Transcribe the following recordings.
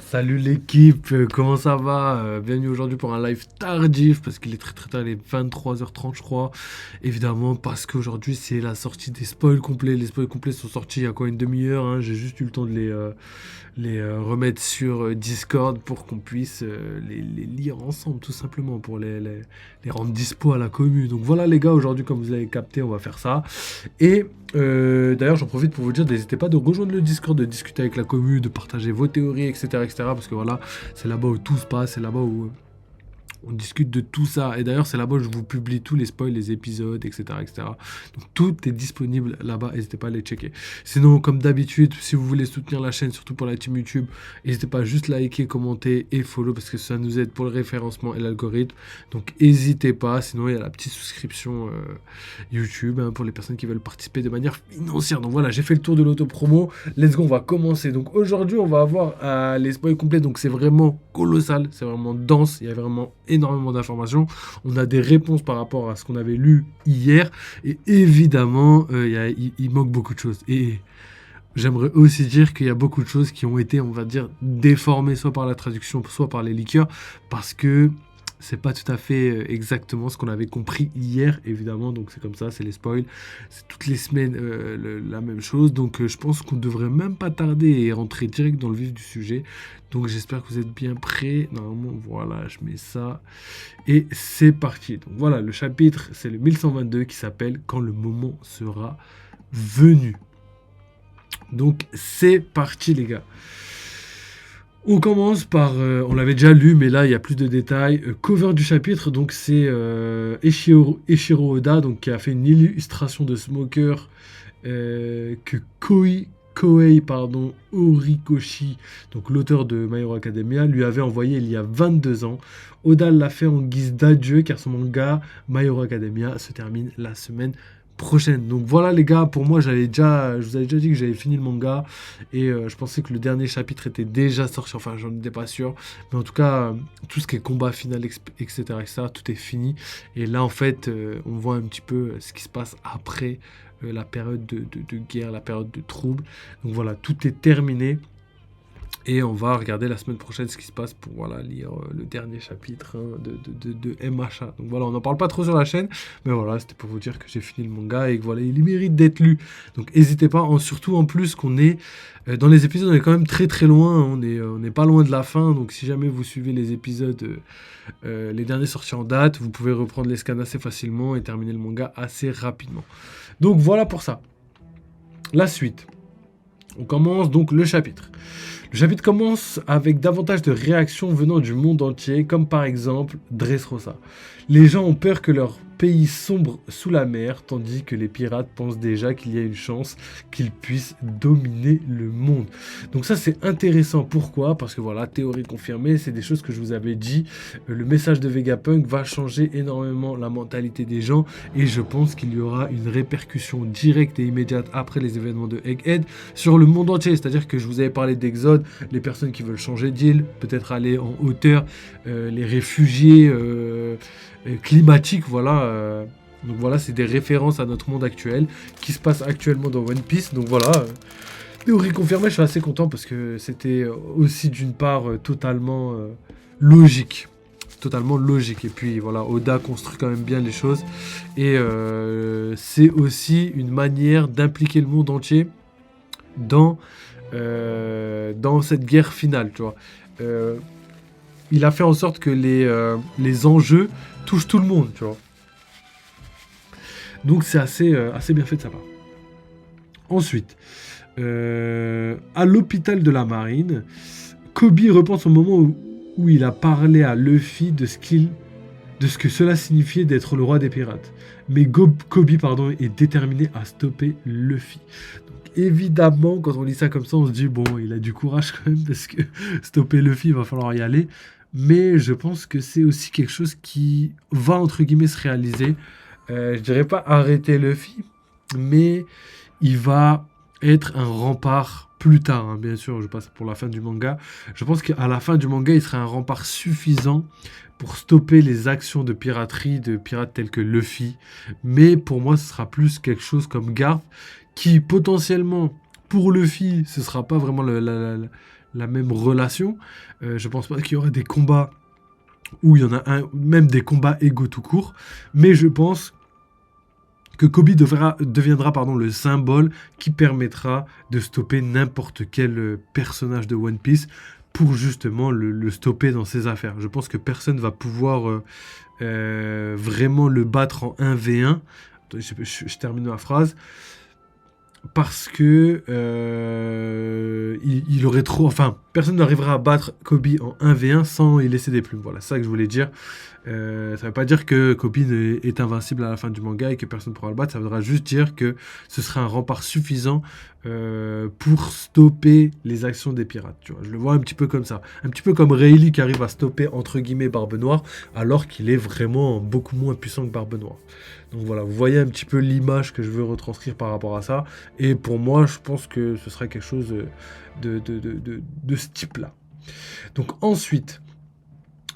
Salut l'équipe, comment ça va? Bienvenue aujourd'hui pour un live tardif parce qu'il est très très tard, il est 23h30 je crois. Évidemment parce qu'aujourd'hui c'est la sortie des spoils complets. Les spoils complets sont sortis il y a quoi une demi-heure, hein. J'ai juste eu le temps de les remettre sur Discord pour qu'on puisse les lire ensemble tout simplement pour les rendre dispo à la commu. Donc voilà les gars, aujourd'hui comme vous avez capté on va faire ça. Et d'ailleurs, j'en profite pour vous dire, n'hésitez pas de rejoindre le Discord, de discuter avec la commu, de partager vos théories, etc., etc. Parce que voilà, c'est là-bas où tout se passe, c'est là-bas où on discute de tout ça. Et d'ailleurs, c'est là-bas où je vous publie tous les spoils, les épisodes, etc., etc. Donc tout est disponible là-bas, n'hésitez pas à les checker. Sinon, comme d'habitude, si vous voulez soutenir la chaîne, surtout pour la team YouTube, n'hésitez pas à juste liker, commenter et follow parce que ça nous aide pour le référencement et l'algorithme. Donc n'hésitez pas. Sinon, il y a la petite souscription YouTube hein, pour les personnes qui veulent participer de manière financière. Donc voilà, j'ai fait le tour de l'auto-promo. Let's go, on va commencer. Donc aujourd'hui, on va avoir les spoils complets. Donc c'est vraiment colossal, c'est vraiment dense. Il y a vraiment énormément d'informations. On a des réponses par rapport à ce qu'on avait lu hier. Et évidemment, il manque beaucoup de choses. Et j'aimerais aussi dire qu'il y a beaucoup de choses qui ont été, on va dire, déformées soit par la traduction, soit par les leakers, parce que c'est pas tout à fait exactement ce qu'on avait compris hier, évidemment. Donc c'est comme ça, c'est les spoils. C'est toutes les semaines la même chose. Donc je pense qu'on devrait même pas tarder et rentrer direct dans le vif du sujet. Donc j'espère que vous êtes bien prêts. Normalement, voilà, je mets ça. Et c'est parti. Donc voilà, le chapitre, c'est le 1122 qui s'appelle « Quand le moment sera venu ». Donc c'est parti les gars. On commence par, on l'avait déjà lu, mais là il y a plus de détails. Cover du chapitre, donc c'est Eiichiro Oda, donc qui a fait une illustration de Smoker que Koei Horikoshi, donc l'auteur de My Hero Academia, lui avait envoyé il y a 22 ans. Oda l'a fait en guise d'adieu car son manga My Hero Academia se termine la semaine prochaine. Donc voilà les gars, pour moi je vous avais déjà dit que j'avais fini le manga et je pensais que le dernier chapitre était déjà sorti, enfin j'en étais pas sûr, mais en tout cas tout ce qui est combat final etc., etc., tout est fini et là en fait on voit un petit peu ce qui se passe après la période de guerre, la période de trouble. Donc voilà, tout est terminé. Et on va regarder la semaine prochaine ce qui se passe pour voilà, lire le dernier chapitre hein, de MHA. Donc voilà, on n'en parle pas trop sur la chaîne, mais voilà, c'était pour vous dire que j'ai fini le manga et que voilà, il mérite d'être lu. Donc n'hésitez pas, surtout en plus qu'on est dans les épisodes, on est quand même très très loin, hein. On n'est pas loin de la fin, donc si jamais vous suivez les épisodes, les derniers sortis en date, vous pouvez reprendre les scans assez facilement et terminer le manga assez rapidement. Donc voilà pour ça. La suite. On commence donc le chapitre. Le chapitre commence avec davantage de réactions venant du monde entier, comme par exemple Dressrosa. Les gens ont peur que leur pays sombre sous la mer, tandis que les pirates pensent déjà qu'il y a une chance qu'ils puissent dominer le monde. Donc ça c'est intéressant, pourquoi? Parce que voilà, théorie confirmée, c'est des choses que je vous avais dit, le message de Vegapunk va changer énormément la mentalité des gens, et je pense qu'il y aura une répercussion directe et immédiate après les événements de Egghead sur le monde entier, c'est-à-dire que je vous avais parlé d'Exode, les personnes qui veulent changer d'île, peut-être aller en hauteur, les réfugiés climatiques, voilà. Donc voilà, c'est des références à notre monde actuel qui se passe actuellement dans One Piece. Donc voilà, théorie confirmée, je suis assez content parce que c'était aussi d'une part totalement logique. Totalement logique. Et puis voilà, Oda construit quand même bien les choses. Et c'est aussi une manière d'impliquer le monde entier dans cette guerre finale, tu vois. Il a fait en sorte que les enjeux touchent tout le monde, tu vois. Donc c'est assez bien fait de sa part. Ensuite, à l'hôpital de la marine, Kobe repense au moment où il a parlé à Luffy de ce que cela signifiait d'être le roi des pirates. Mais Kobe est déterminé à stopper Luffy. Donc évidemment, quand on lit ça comme ça, on se dit, bon, il a du courage quand même, parce que stopper Luffy, il va falloir y aller. Mais je pense que c'est aussi quelque chose qui va, entre guillemets, se réaliser. Je dirais pas arrêter Luffy, mais il va être un rempart plus tard, hein, bien sûr, je passe pour la fin du manga. Je pense qu'à la fin du manga, il sera un rempart suffisant pour stopper les actions de piraterie de pirates tels que Luffy. Mais pour moi, ce sera plus quelque chose comme Garp, qui potentiellement, pour Luffy, ce sera pas vraiment la même relation. Je pense pas qu'il y aura des combats où il y en a même des combats égaux tout court. Mais je pense que Kobe deviendra le symbole qui permettra de stopper n'importe quel personnage de One Piece pour justement le stopper dans ses affaires. Je pense que personne va pouvoir vraiment le battre en 1v1. Je termine ma phrase. Parce que il aurait trop... Enfin, personne n'arrivera à battre Kobe en 1v1 sans y laisser des plumes. Voilà, c'est ça que je voulais dire. Ça ne veut pas dire que Kobe est invincible à la fin du manga et que personne ne pourra le battre. Ça voudra juste dire que ce sera un rempart suffisant pour stopper les actions des pirates. Tu vois. Je le vois un petit peu comme ça. Un petit peu comme Rayleigh qui arrive à stopper, entre guillemets, Barbe Noire, alors qu'il est vraiment beaucoup moins puissant que Barbe Noire. Donc voilà, vous voyez un petit peu l'image que je veux retranscrire par rapport à ça. Et pour moi, je pense que ce sera quelque chose de ce type-là. Donc ensuite,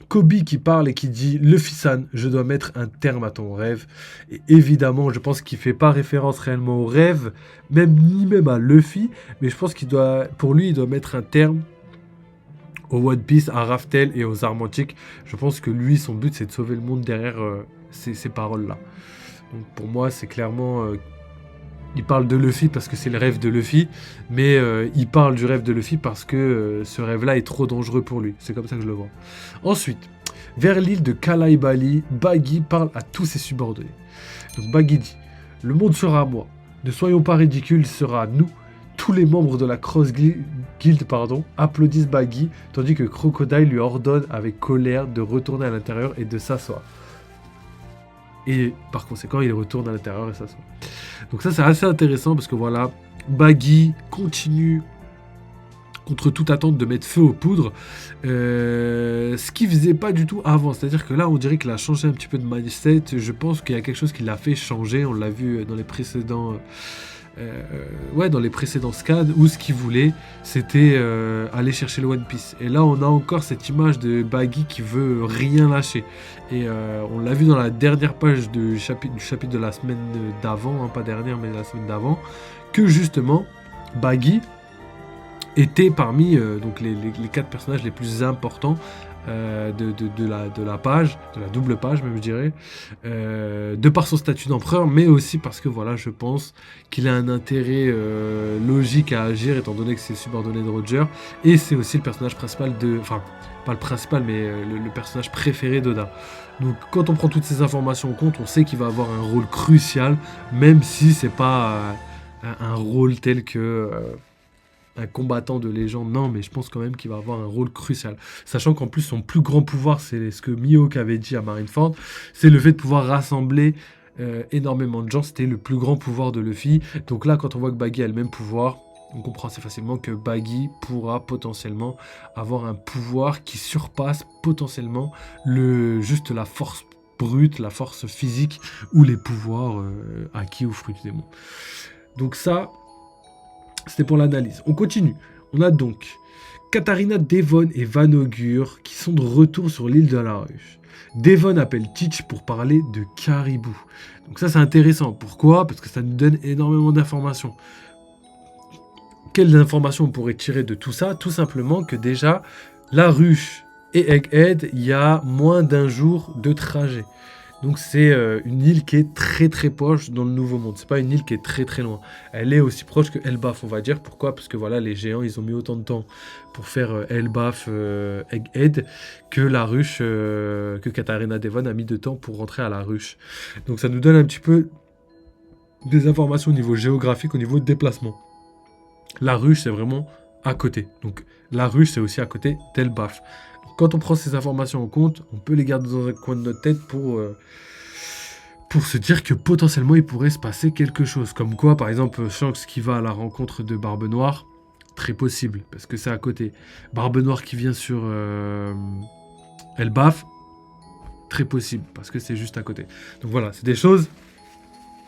Kobe qui parle et qui dit « Luffy-san, je dois mettre un terme à ton rêve. » Et évidemment, je pense qu'il ne fait pas référence réellement au rêve, ni même à Luffy, mais je pense pour lui, il doit mettre un terme au One Piece, à Raftel et aux armes antiques. Je pense que lui, son but, c'est de sauver le monde derrière ces paroles-là. Donc pour moi, c'est clairement... il parle de Luffy parce que c'est le rêve de Luffy, mais il parle du rêve de Luffy parce que ce rêve-là est trop dangereux pour lui. C'est comme ça que je le vois. Ensuite, vers l'île de Kalai Bali, Baggy parle à tous ses subordonnés. Donc Baggy dit « Le monde sera à moi. Ne soyons pas ridicules, il sera à nous. » Tous les membres de la Cross Guild applaudissent Baggy, tandis que Crocodile lui ordonne avec colère de retourner à l'intérieur et de s'asseoir. Et par conséquent, il retourne à l'intérieur et s'assoit. Donc ça, c'est assez intéressant parce que voilà, Baggy continue contre toute attente de mettre feu aux poudres, ce qu'il faisait pas du tout avant. C'est-à-dire que là, on dirait qu'il a changé un petit peu de mindset. Je pense qu'il y a quelque chose qui l'a fait changer. On l'a vu dans les précédents... dans les précédents scans où ce qu'il voulait c'était aller chercher le One Piece, et là on a encore cette image de Baggy qui veut rien lâcher, et on l'a vu dans la dernière page du chapitre de la semaine d'avant, pas dernière mais la semaine d'avant, que justement Baggy était parmi donc les 4 personnages les plus importants de la page, de la double page même je dirais, de par son statut d'empereur, mais aussi parce que voilà, je pense qu'il a un intérêt logique à agir étant donné que c'est subordonné de Roger, et c'est aussi le personnage principal enfin pas le principal mais le personnage préféré d'Oda. Donc quand on prend toutes ces informations en compte, on sait qu'il va avoir un rôle crucial, même si c'est pas un rôle tel que un combattant de légende, non, mais je pense quand même qu'il va avoir un rôle crucial. Sachant qu'en plus, son plus grand pouvoir, c'est ce que Mihawk avait dit à Marineford, c'est le fait de pouvoir rassembler énormément de gens. C'était le plus grand pouvoir de Luffy. Donc là, quand on voit que Baggy a le même pouvoir, on comprend assez facilement que Baggy pourra potentiellement avoir un pouvoir qui surpasse potentiellement juste la force brute, la force physique ou les pouvoirs acquis au fruit du démon. Donc ça... c'était pour l'analyse. On continue. On a donc Katarina, Devon et Van Augure qui sont de retour sur l'île de la Ruche. Devon appelle Teach pour parler de Caribou. Donc ça, c'est intéressant. Pourquoi ? Parce que ça nous donne énormément d'informations. Quelles informations on pourrait tirer de tout ça ? Tout simplement que déjà, la Ruche et Egghead, il y a moins d'1 jour de trajet. Donc c'est une île qui est très très proche dans le Nouveau Monde. C'est pas une île qui est très très loin. Elle est aussi proche que Elbaf, on va dire. Pourquoi ? Parce que voilà, les géants, ils ont mis autant de temps pour faire Elbaf, Egghead, que la Ruche, que Katarina Devon a mis de temps pour rentrer à la Ruche. Donc ça nous donne un petit peu des informations au niveau géographique, au niveau de déplacement. La Ruche, c'est vraiment à côté. Donc la Ruche, c'est aussi à côté d'Elbaf. Quand on prend ces informations en compte, on peut les garder dans un coin de notre tête pour se dire que potentiellement il pourrait se passer quelque chose. Comme quoi, par exemple, Shanks qui va à la rencontre de Barbe Noire, très possible, parce que c'est à côté. Barbe Noire qui vient sur Elbaf, très possible, parce que c'est juste à côté. Donc voilà, c'est des choses,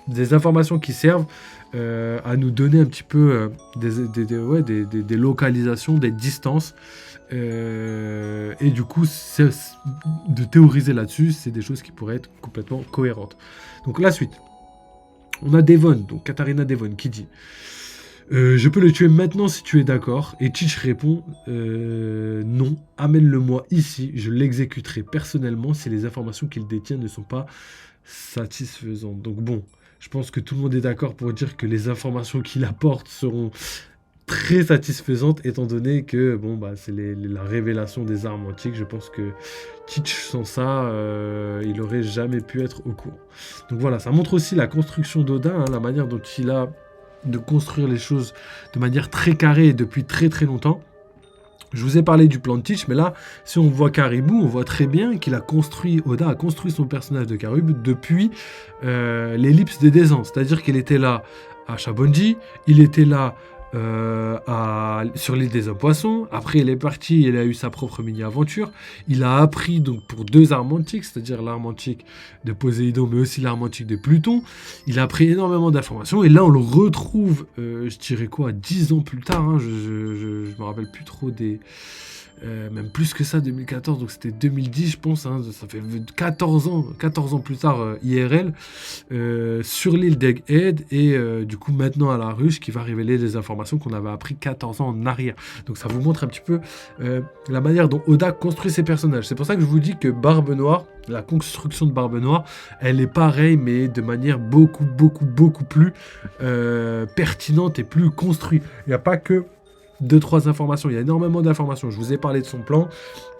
des informations qui servent à nous donner un petit peu des localisations, des distances. Et du coup, de théoriser là-dessus, c'est des choses qui pourraient être complètement cohérentes. Donc la suite. On a Devon, donc Katarina Devon, qui dit Je peux le tuer maintenant si tu es d'accord. Et Teach répond non, amène-le-moi ici, je l'exécuterai personnellement si les informations qu'il détient ne sont pas satisfaisantes. Donc bon, je pense que tout le monde est d'accord pour dire que les informations qu'il apporte seront très satisfaisantes étant donné que bon bah c'est la révélation des armes antiques. Je pense que Teach sans ça, il aurait jamais pu être au courant. Donc voilà, ça montre aussi la construction d'Oda, hein, la manière dont il a de construire les choses de manière très carrée et depuis très très longtemps. Je vous ai parlé du plan de Teach, mais là, si on voit Caribou, on voit très bien qu'il a construit, Oda a construit son personnage de Caribou depuis l'ellipse des 10 ans. C'est-à-dire qu'il était là à Shabonji, il était là sur l'île des hommes poissons. Après, il est parti, il a eu sa propre mini-aventure. Il a appris donc pour 2 armes antiques, c'est-à-dire l'arme antique de Poséidon, mais aussi l'arme antique de Pluton. Il a appris énormément d'informations. Et là, on le retrouve, je dirais quoi, 10 ans plus tard. Hein, je me rappelle plus trop des... même plus que ça, 2014, donc c'était 2010, je pense, hein, ça fait 14 ans plus tard, IRL, sur l'île d'Egghead, et du coup maintenant à la ruche, qui va révéler des informations qu'on avait appris 14 ans en arrière. Donc ça vous montre un petit peu la manière dont Oda construit ses personnages. C'est pour ça que je vous dis que Barbe Noire, la construction de Barbe Noire, elle est pareille, mais de manière beaucoup plus pertinente et plus construite. Il n'y a pas que 2-3 informations, il y a énormément d'informations. Je vous ai parlé de son plan,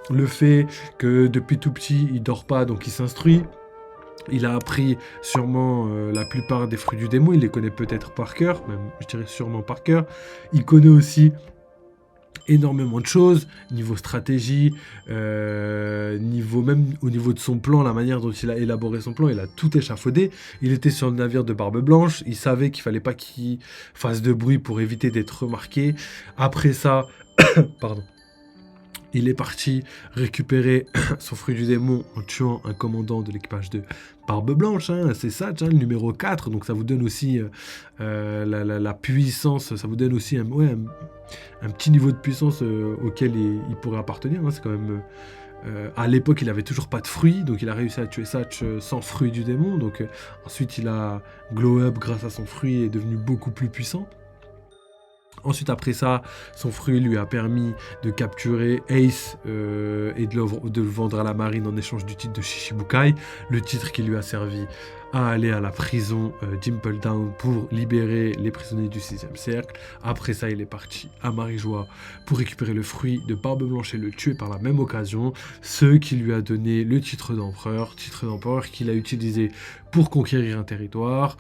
le fait que depuis tout petit, il dort pas, donc il s'instruit. Il a appris sûrement la plupart des fruits du démon, il les connaît peut-être par cœur, même je dirais sûrement par cœur. Il connaît aussi énormément de choses, niveau stratégie, même au niveau de son plan, la manière dont il a élaboré son plan, il a tout échafaudé. Il était sur le navire de Barbe Blanche, il savait qu'il fallait pas qu'il fasse de bruit pour éviter d'être remarqué. Après ça, pardon, il est parti récupérer son fruit du démon en tuant un commandant de l'équipage de Barbe Blanche, hein, c'est ça, le numéro 4, donc ça vous donne aussi la puissance, ça vous donne aussi un petit niveau de puissance auquel il pourrait appartenir, hein, c'est quand même... à l'époque, il avait toujours pas de fruits, donc il a réussi à tuer Satch sans fruit du démon, donc ensuite il a glow up grâce à son fruit et est devenu beaucoup plus puissant. Ensuite, après ça, son fruit lui a permis de capturer Ace et de le vendre à la marine en échange du titre de Shichibukai, le titre qui lui a servi à aller à la prison Dimple Down pour libérer les prisonniers du 6e cercle. Après ça, il est parti à Marijois pour récupérer le fruit de Barbe Blanche et le tuer par la même occasion, ce qui lui a donné le titre d'empereur qu'il a utilisé pour conquérir un territoire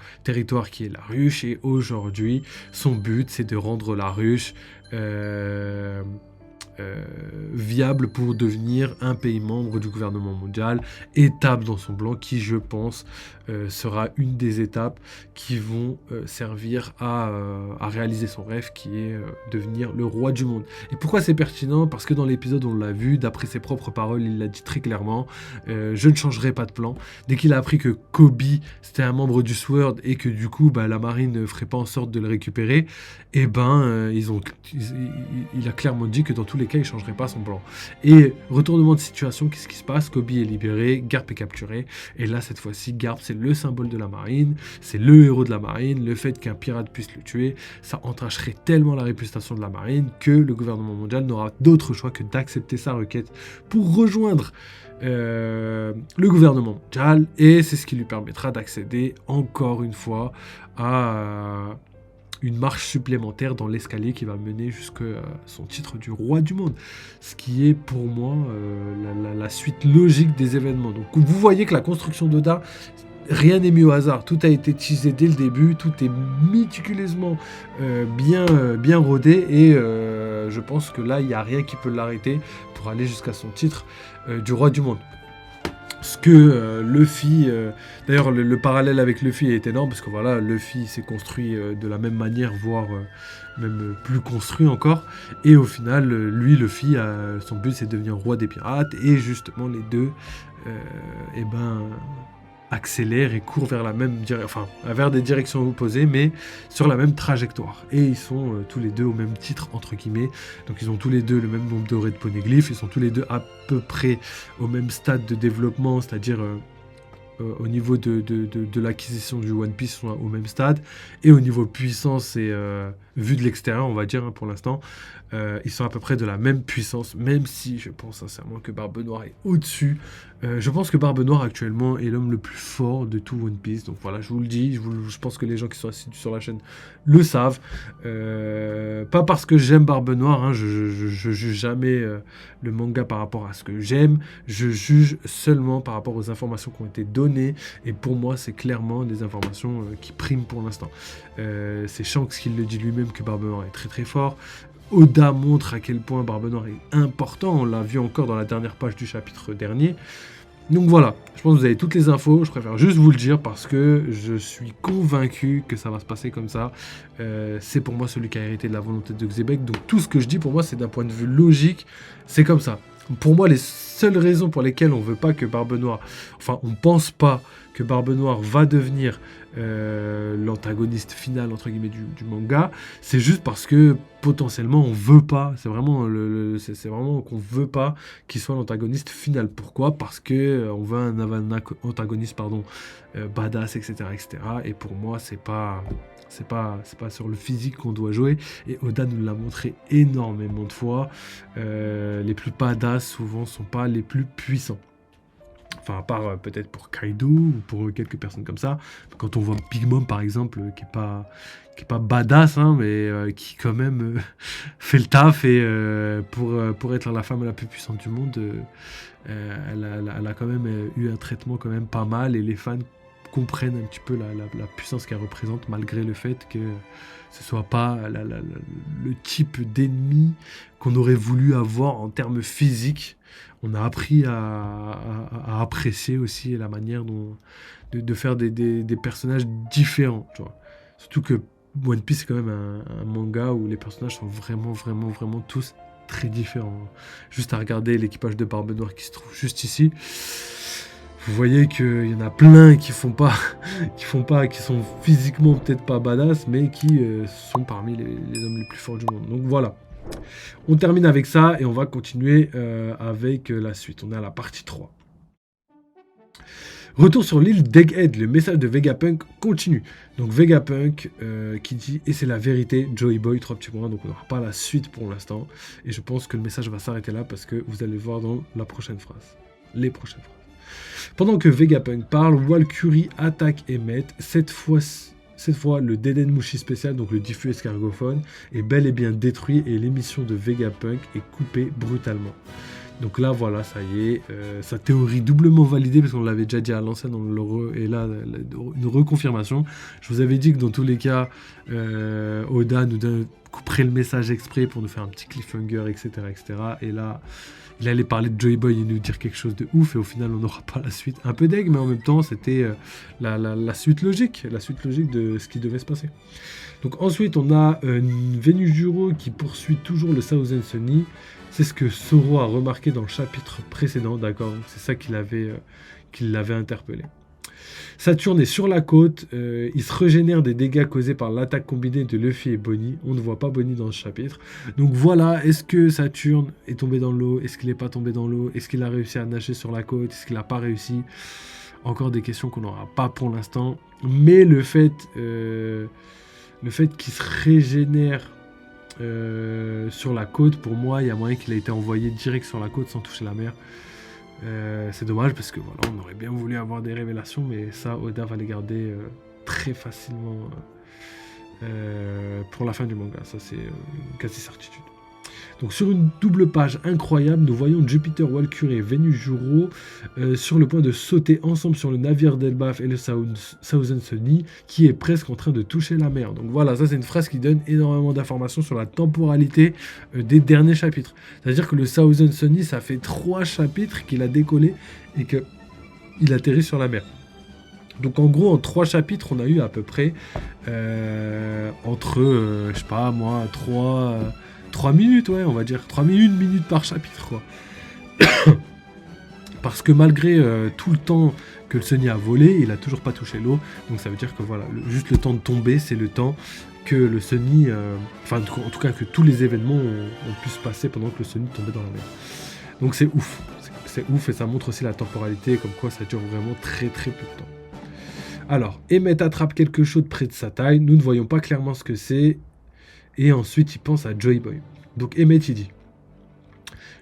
qui est la ruche, et aujourd'hui, son but, c'est de rendre la ruche viable pour devenir un pays membre du gouvernement mondial, étape dans son plan qui, je pense, sera une des étapes qui vont servir à réaliser son rêve, qui est devenir le roi du monde. Et pourquoi c'est pertinent? Parce que dans l'épisode, on l'a vu, d'après ses propres paroles, il l'a dit très clairement, je ne changerai pas de plan. Dès qu'il a appris que Kobe, c'était un membre du SWORD, et que du coup, la marine ne ferait pas en sorte de le récupérer, et il a clairement dit que dans tous les cas, il ne changerait pas son plan. Et retournement de situation, qu'est-ce qui se passe? Kobe est libéré, Garp est capturé, et là, cette fois-ci, Garp, c'est le symbole de la marine, c'est le héros de la marine. Le fait qu'un pirate puisse le tuer, ça entacherait tellement la réputation de la marine que le gouvernement mondial n'aura d'autre choix que d'accepter sa requête pour rejoindre le gouvernement mondial, et c'est ce qui lui permettra d'accéder encore une fois à une marche supplémentaire dans l'escalier qui va mener jusqu'à son titre du roi du monde. Ce qui est pour moi la suite logique des événements. Donc vous voyez que la construction d'Oda, rien n'est mis au hasard. Tout a été teasé dès le début, tout est méticuleusement bien rodé, et je pense que là, il n'y a rien qui peut l'arrêter pour aller jusqu'à son titre du roi du monde. Ce que Luffy... D'ailleurs, le parallèle avec Luffy est énorme, parce que voilà, Luffy s'est construit de la même manière, voire même plus construit encore. Et au final, lui, Luffy, son but, c'est de devenir roi des pirates. Et justement, les deux, accélèrent et courent vers la même vers des directions opposées, mais sur la même trajectoire. Et ils sont tous les deux au même titre, entre guillemets. Donc ils ont tous les deux le même nombre de poneglyphes, ils sont tous les deux à peu près au même stade de développement, c'est-à-dire au niveau de l'acquisition du One Piece, sont au même stade. Et au niveau puissance et vu de l'extérieur, on va dire, hein, pour l'instant, ils sont à peu près de la même puissance, même si je pense sincèrement que Barbe Noire est au-dessus. Je pense que Barbe Noire actuellement est l'homme le plus fort de tout One Piece. Donc voilà, je vous le dis, je pense que les gens qui sont assidus sur la chaîne le savent. Pas parce que j'aime Barbe Noire, hein, je juge jamais le manga par rapport à ce que j'aime. Je juge seulement par rapport aux informations qui ont été données. Et pour moi, c'est clairement des informations qui priment pour l'instant. C'est Shanks qui le dit lui-même que Barbe Noire est très très fort. Oda montre à quel point Barbe Noire est important. On l'a vu encore dans la dernière page du chapitre dernier. Donc voilà, je pense que vous avez toutes les infos. Je préfère juste vous le dire parce que je suis convaincu que ça va se passer comme ça. C'est pour moi celui qui a hérité de la volonté de Xebec. Donc tout ce que je dis pour moi, c'est d'un point de vue logique. C'est comme ça. Pour moi, les seules raisons pour lesquelles on veut pas que Barbe Noire, enfin, on pense pas que Barbe Noire va devenir l'antagoniste final entre guillemets du manga, c'est juste parce que potentiellement on veut pas. C'est vraiment c'est vraiment qu'on veut pas qu'il soit l'antagoniste final. Pourquoi? Parce que on veut un antagoniste badass, etc., etc. Et pour moi, c'est pas sur le physique qu'on doit jouer. Et Oda nous l'a montré énormément de fois. Les plus badass, souvent, sont pas les plus puissants. Enfin, à part peut-être pour Kaido ou pour quelques personnes comme ça. Quand on voit Big Mom, par exemple, qui est pas badass, hein, mais qui quand même fait le taf. Et pour être la femme la plus puissante du monde, elle a quand même eu un traitement quand même pas mal. Et les fans comprennent un petit peu la puissance qu'elle représente, malgré le fait que ce soit pas le type d'ennemi qu'on aurait voulu avoir en termes physiques. On a appris à apprécier aussi la manière de faire des personnages différents, tu vois. Surtout que One Piece, c'est quand même un manga où les personnages sont vraiment, vraiment, vraiment tous très différents. Juste à regarder l'équipage de Barbe Noire qui se trouve juste ici. Vous voyez qu'il y en a plein qui font pas, qui sont physiquement peut-être pas badass, mais qui sont parmi les hommes les plus forts du monde. Donc voilà. On termine avec ça et on va continuer avec la suite. On est à la partie 3. Retour sur l'île d'Egghead, le message de Vegapunk continue. Donc Vegapunk qui dit « Et c'est la vérité, Joey Boy, 3 petits points ». Donc on n'aura pas la suite pour l'instant. Et je pense que le message va s'arrêter là parce que vous allez le voir dans la prochaine phrase. Les prochaines phrases. Pendant que Vegapunk parle, Walküre attaque Emmet. Cette fois, le Dedenmushi spécial, donc le diffus escargophone, est bel et bien détruit et l'émission de Vegapunk est coupée brutalement. Donc là, voilà, ça y est, sa théorie doublement validée, parce qu'on l'avait déjà dit à l'ancienne, et là, une reconfirmation. Je vous avais dit que dans tous les cas, Oda nous couperait le message exprès pour nous faire un petit cliffhanger, etc., etc. Et là, il allait parler de Joey Boy et nous dire quelque chose de ouf, et au final, on n'aura pas la suite. Un peu deg, mais en même temps, c'était la suite logique de ce qui devait se passer. Donc ensuite, on a Venujuro qui poursuit toujours le Thousand Sunny. C'est ce que Zoro a remarqué dans le chapitre précédent, d'accord? C'est ça qui l'avait interpellé. Saturne est sur la côte, il se régénère des dégâts causés par l'attaque combinée de Luffy et Bonnie. On ne voit pas Bonnie dans ce chapitre. Donc voilà, est-ce que Saturne est tombé dans l'eau? Est-ce qu'il n'est pas tombé dans l'eau? Est-ce qu'il a réussi à nager sur la côte? Est-ce qu'il n'a pas réussi? Encore des questions qu'on n'aura pas pour l'instant. Mais le fait qu'il se régénère sur la côte, pour moi, il y a moyen qu'il a été envoyé direct sur la côte sans toucher la mer. C'est dommage parce que voilà, on aurait bien voulu avoir des révélations, mais ça, Oda va les garder très facilement pour la fin du manga. Ça, c'est une quasi-certitude. Donc sur une double page incroyable, nous voyons Jupiter, Walküre et Venujuro sur le point de sauter ensemble sur le navire d'Elbaf et le Thousand Sunny qui est presque en train de toucher la mer. Donc voilà, ça c'est une phrase qui donne énormément d'informations sur la temporalité des derniers chapitres. C'est-à-dire que le Thousand Sunny, ça fait 3 chapitres qu'il a décollé et qu'il atterrit sur la mer. Donc en gros, en 3 chapitres, on a eu à peu près entre, je sais pas moi, 3 minutes, ouais, on va dire. 1 minute par chapitre, quoi. Parce que malgré tout le temps que le Sunny a volé, il a toujours pas touché l'eau. Donc ça veut dire que voilà, juste le temps de tomber, c'est le temps que le Sunny... en tout cas, que tous les événements ont pu se passer pendant que le Sunny tombait dans la mer. Donc c'est ouf. C'est ouf et ça montre aussi la temporalité, comme quoi ça dure vraiment très très peu de temps. Alors, Emmet attrape quelque chose près de sa taille. Nous ne voyons pas clairement ce que c'est. Et ensuite, il pense à Joy Boy. Donc Emmett, il dit: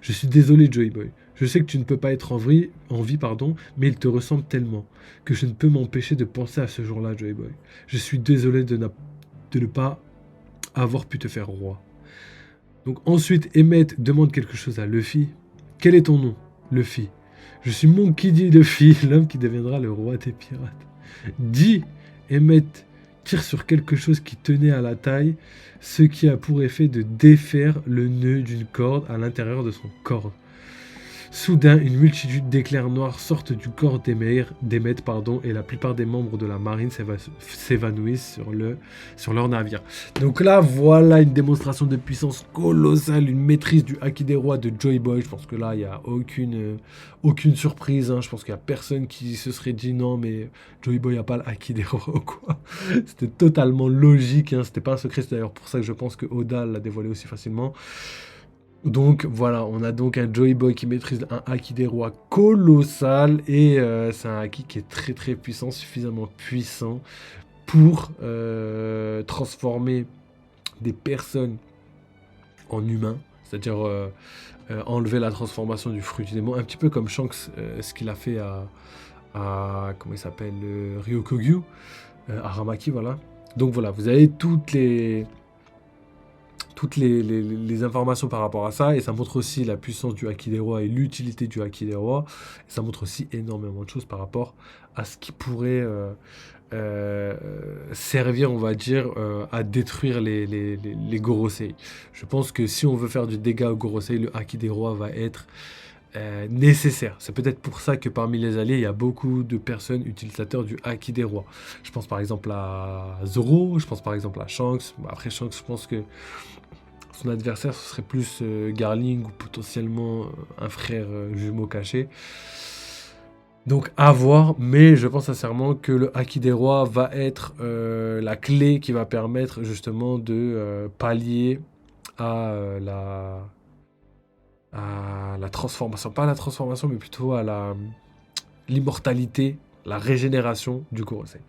je suis désolé, Joy Boy. Je sais que tu ne peux pas être en vie, pardon, mais il te ressemble tellement que je ne peux m'empêcher de penser à ce jour-là, Joy Boy. Je suis désolé de ne pas avoir pu te faire roi. Donc ensuite, Emmett demande quelque chose à Luffy. Quel est ton nom, Luffy? Je suis Monkey D. Luffy, l'homme qui deviendra le roi des pirates. Dit Emmett tire sur quelque chose qui tenait à la taille, ce qui a pour effet de défaire le nœud d'une corde à l'intérieur de son corps. Soudain, une multitude d'éclairs noirs sortent du corps d'Emmett, et la plupart des membres de la marine s'évanouissent sur leur navire. Donc là, voilà une démonstration de puissance colossale, une maîtrise du Haki des rois de Joy Boy. Je pense que là, il n'y a aucune surprise. Hein. Je pense qu'il n'y a personne qui se serait dit non, mais Joy Boy n'a pas le Haki des rois ou quoi. C'était totalement logique. Hein. C'était pas un secret. C'est d'ailleurs pour ça que je pense que Oda l'a dévoilé aussi facilement. Donc voilà, on a donc un Joy Boy qui maîtrise un Haki des rois colossal et c'est un Haki qui est très très puissant, suffisamment puissant pour transformer des personnes en humains, c'est-à-dire enlever la transformation du fruit du démon, un petit peu comme Shanks, ce qu'il a fait à comment il s'appelle, Ryokogyu, Aramaki, voilà. Donc voilà, vous avez toutes les informations par rapport à ça, et ça montre aussi la puissance du Haki des rois et l'utilité du Haki des rois, et ça montre aussi énormément de choses par rapport à ce qui pourrait servir, on va dire, à détruire les Gorosei. Je pense que si on veut faire du dégât aux Gorosei, le Haki des rois va être nécessaire. C'est peut-être pour ça que parmi les alliés, il y a beaucoup de personnes utilisateurs du Haki des rois. Je pense par exemple à Zoro, je pense par exemple à Shanks. Après Shanks, je pense que son adversaire, ce serait plus Garling ou potentiellement un frère jumeau caché. Donc à voir, mais je pense sincèrement que le Haki des rois va être la clé qui va permettre justement de pallier à la transformation. Pas la transformation, mais plutôt à l'immortalité, la régénération du Gorosei.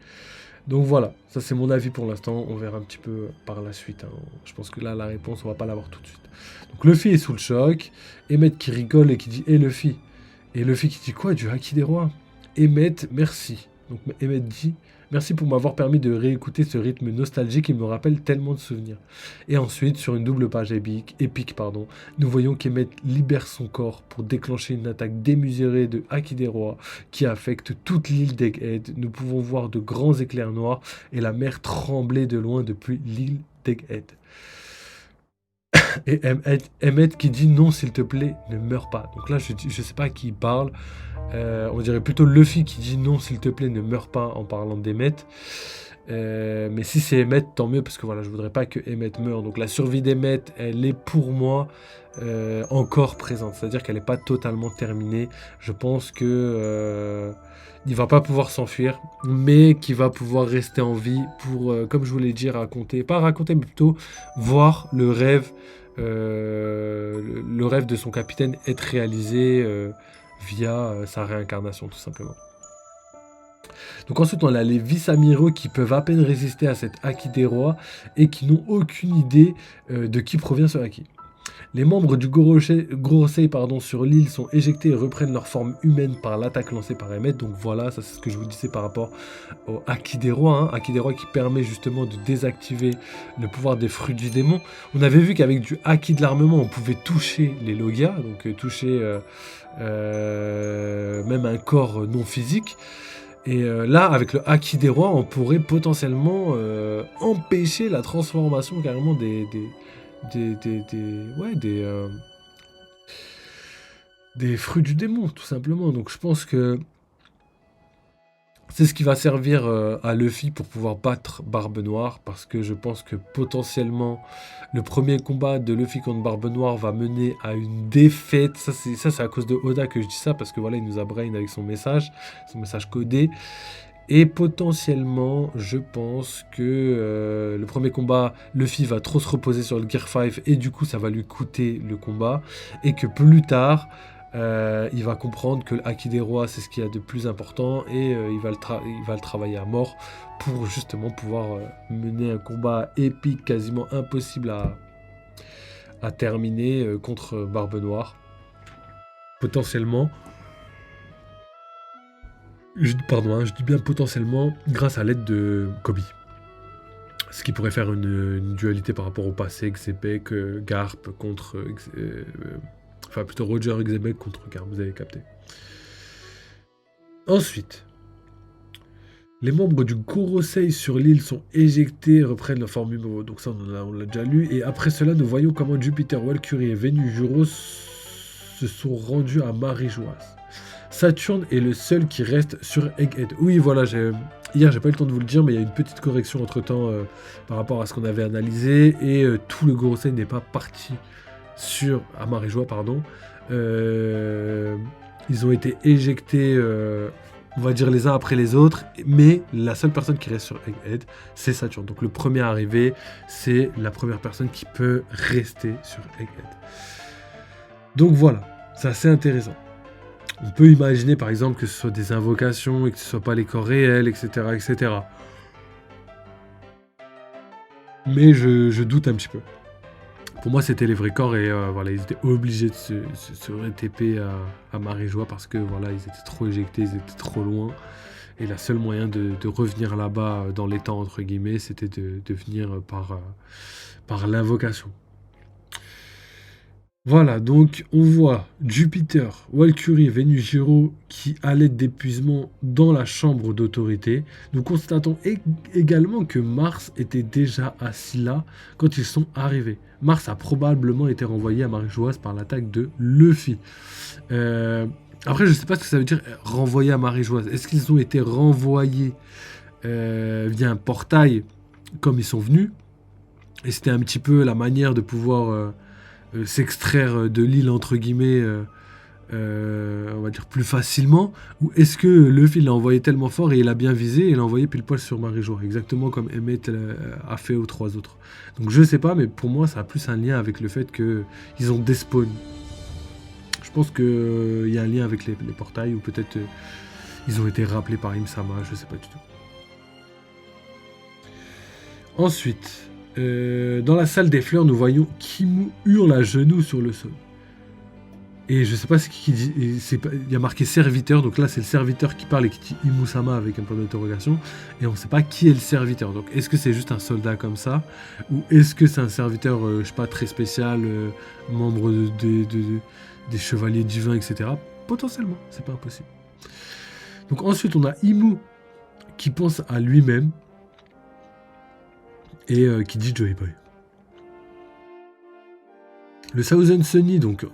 Donc voilà, ça c'est mon avis pour l'instant, on verra un petit peu par la suite. Hein. Je pense que là, la réponse, on va pas l'avoir tout de suite. Donc Luffy est sous le choc, Emmett qui rigole et qui dit « Hé Luffy !» Et Luffy qui dit « Quoi, du Haki des rois ?» Emmett, merci. Donc Emmett dit « Merci pour m'avoir permis de réécouter ce rythme nostalgique qui me rappelle tellement de souvenirs. » Et ensuite, sur une double page épique, nous voyons qu'Emmett libère son corps pour déclencher une attaque démesurée de Haki des rois qui affecte toute l'île d'Egghead. Nous pouvons voir de grands éclairs noirs et la mer trembler de loin depuis l'île d'Egghead. Et Emmett qui dit non, s'il te plaît, ne meurs pas. Donc là, je sais pas à qui il parle. On dirait plutôt Luffy qui dit non, s'il te plaît, ne meurs pas en parlant d'Emmett. Mais si c'est Emmett, tant mieux, parce que voilà, je voudrais pas que Emmett meure. Donc la survie d'Emmett, elle est pour moi encore présente. C'est-à-dire qu'elle n'est pas totalement terminée. Je pense que il va pas pouvoir s'enfuir, mais qu'il va pouvoir rester en vie pour, comme je vous l'ai dit, pas raconter, mais plutôt voir le rêve de son capitaine être réalisé via sa réincarnation, tout simplement. Donc ensuite, on a les vice-amiraux qui peuvent à peine résister à cet Haki des rois et qui n'ont aucune idée de qui provient ce Haki. Les membres du Gorosei sur l'île sont éjectés et reprennent leur forme humaine par l'attaque lancée par Emmett. Donc voilà, ça c'est ce que je vous disais par rapport au Haki des rois. Hein. Haki des rois qui permet justement de désactiver le pouvoir des fruits du démon. On avait vu qu'avec du Haki de l'armement, on pouvait toucher les Logia, donc toucher même un corps non physique. Et là, avec le Haki des rois, on pourrait potentiellement empêcher la transformation carrément des fruits du démon, tout simplement. Donc je pense que c'est ce qui va servir à Luffy pour pouvoir battre Barbe Noire, parce que je pense que potentiellement le premier combat de Luffy contre Barbe Noire va mener à une défaite. Ça c'est à cause de Oda que je dis ça, parce que voilà, il nous a brain avec son message codé. Et potentiellement, je pense que le premier combat, Luffy va trop se reposer sur le Gear 5 et du coup, ça va lui coûter le combat. Et que plus tard, il va comprendre que le Haki des rois, c'est ce qu'il y a de plus important, et il va le travailler à mort pour justement pouvoir mener un combat épique, quasiment impossible à terminer contre Barbe Noire. Potentiellement, pardon, hein, je dis bien potentiellement, grâce à l'aide de Kobe. Ce qui pourrait faire une dualité par rapport au passé, Xebec, Garp contre... enfin, plutôt Roger Xebec contre Garp, vous avez capté. Ensuite, les membres du Gorosei sur l'île sont éjectés et reprennent leur forme humaine. Donc ça, on l'a déjà lu. Et après cela, nous voyons comment Jupiter, Valkyrie et Vénus Juros se sont rendus à Marie-Joise. Saturne est le seul qui reste sur Egghead. Oui, voilà, hier, j'ai pas eu le temps de vous le dire, mais il y a une petite correction entre-temps par rapport à ce qu'on avait analysé. Et tout le Gorosei n'est pas parti à Marie-Joie, pardon. Ils ont été éjectés, on va dire les uns après les autres, mais la seule personne qui reste sur Egghead, c'est Saturne. Donc le premier arrivé, c'est la première personne qui peut rester sur Egghead. Donc voilà, c'est assez intéressant. On peut imaginer par exemple que ce soit des invocations et que ce ne soit pas les corps réels, etc. etc. Mais je doute un petit peu. Pour moi, c'était les vrais corps et voilà, ils étaient obligés de se TP à Marie-Joie parce que voilà, ils étaient trop éjectés, ils étaient trop loin. Et la seule moyen de revenir là-bas dans les temps, entre guillemets, c'était de venir par l'invocation. Voilà, donc on voit Jupiter, Valkyrie, Vénus, Giro qui, à l'aide d'épuisement, dans la chambre d'autorité. Nous constatons également que Mars était déjà assis là quand ils sont arrivés. Mars a probablement été renvoyé à Marie-Joise par l'attaque de Luffy. Après, je ne sais pas ce que ça veut dire renvoyer à Marie-Joise. Est-ce qu'ils ont été renvoyés via un portail comme ils sont venus? Et c'était un petit peu la manière de pouvoir... s'extraire de l'île entre guillemets on va dire plus facilement, ou est-ce que Luffy l'a envoyé tellement fort et il a bien visé et l'a envoyé pile poil sur Marie-Joie, exactement comme Emmett a fait aux trois autres. Donc je sais pas, mais pour moi ça a plus un lien avec le fait qu'ils ont despawn. Je pense qu'il y a un lien avec les portails, ou peut-être ils ont été rappelés par Im-sama, je sais pas du tout. Ensuite, dans la salle des fleurs, nous voyons Kimu hurle à genoux sur le sol. Et je sais pas ce qu'il dit. Il y a marqué serviteur, donc là c'est le serviteur qui parle et qui dit Imusama avec un point d'interrogation. Et on ne sait pas qui est le serviteur. Donc est-ce que c'est juste un soldat comme ça, ou est-ce que c'est un serviteur, je sais pas, très spécial, membre des chevaliers divins, etc. Potentiellement, c'est pas impossible. Donc ensuite on a Imu qui pense à lui-même. Et qui dit Joey Boy. Le Thousand Sunny, donc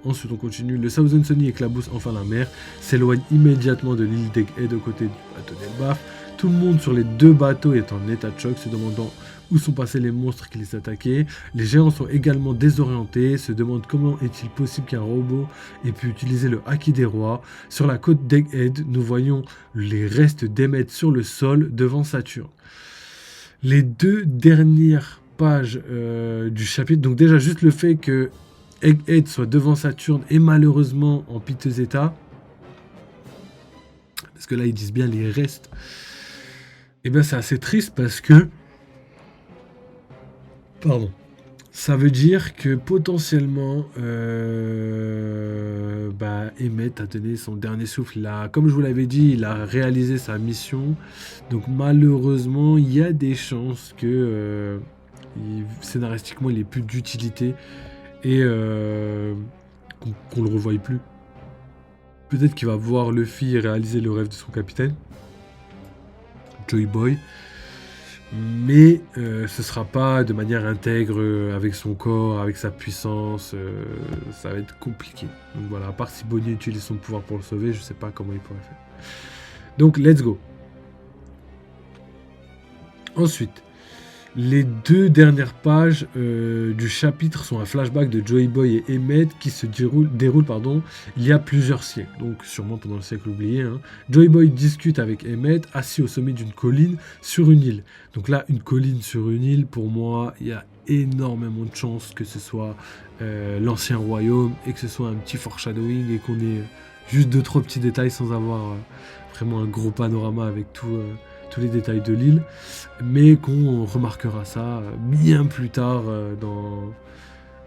ensuite on continue. Le Thousand Sunny éclabousse enfin la mer, s'éloigne immédiatement de l'île d'Egghead aux côtés du bateau d'Elbaf. Tout le monde sur les deux bateaux est en état de choc, se demandant où sont passés les monstres qui les attaquaient. Les géants sont également désorientés, se demandent comment est-il possible qu'un robot ait pu utiliser le Haki des rois. Sur la côte d'Egghead, nous voyons les restes d'Emmet sur le sol devant Saturne. Les deux dernières pages du chapitre, donc déjà juste le fait que Egghead soit devant Saturne est malheureusement en piteux état, parce que là ils disent bien les restes, et bien c'est assez triste parce que, pardon, ça veut dire que potentiellement Emmett a donné son dernier souffle. Comme je vous l'avais dit, il a réalisé sa mission. Donc malheureusement, il y a des chances que scénaristiquement, il n'ait plus d'utilité et qu'on le revoie plus. Peut-être qu'il va voir Luffy réaliser le rêve de son capitaine, Joy Boy. Mais ce sera pas de manière intègre avec son corps, avec sa puissance, ça va être compliqué. Donc voilà, à part si Bonnie utilise son pouvoir pour le sauver, je sais pas comment il pourrait faire. Donc let's go. Ensuite, les deux dernières pages du chapitre sont un flashback de Joey Boy et Emmett qui se déroule il y a plusieurs siècles, donc sûrement pendant le siècle oublié. Joey Boy discute avec Emmett assis au sommet d'une colline sur une île. Donc là, une colline sur une île, pour moi, il y a énormément de chance que ce soit l'ancien royaume et que ce soit un petit foreshadowing et qu'on ait juste 2-3 petits détails sans avoir vraiment un gros panorama avec tous les détails de l'île, mais qu'on remarquera ça bien plus tard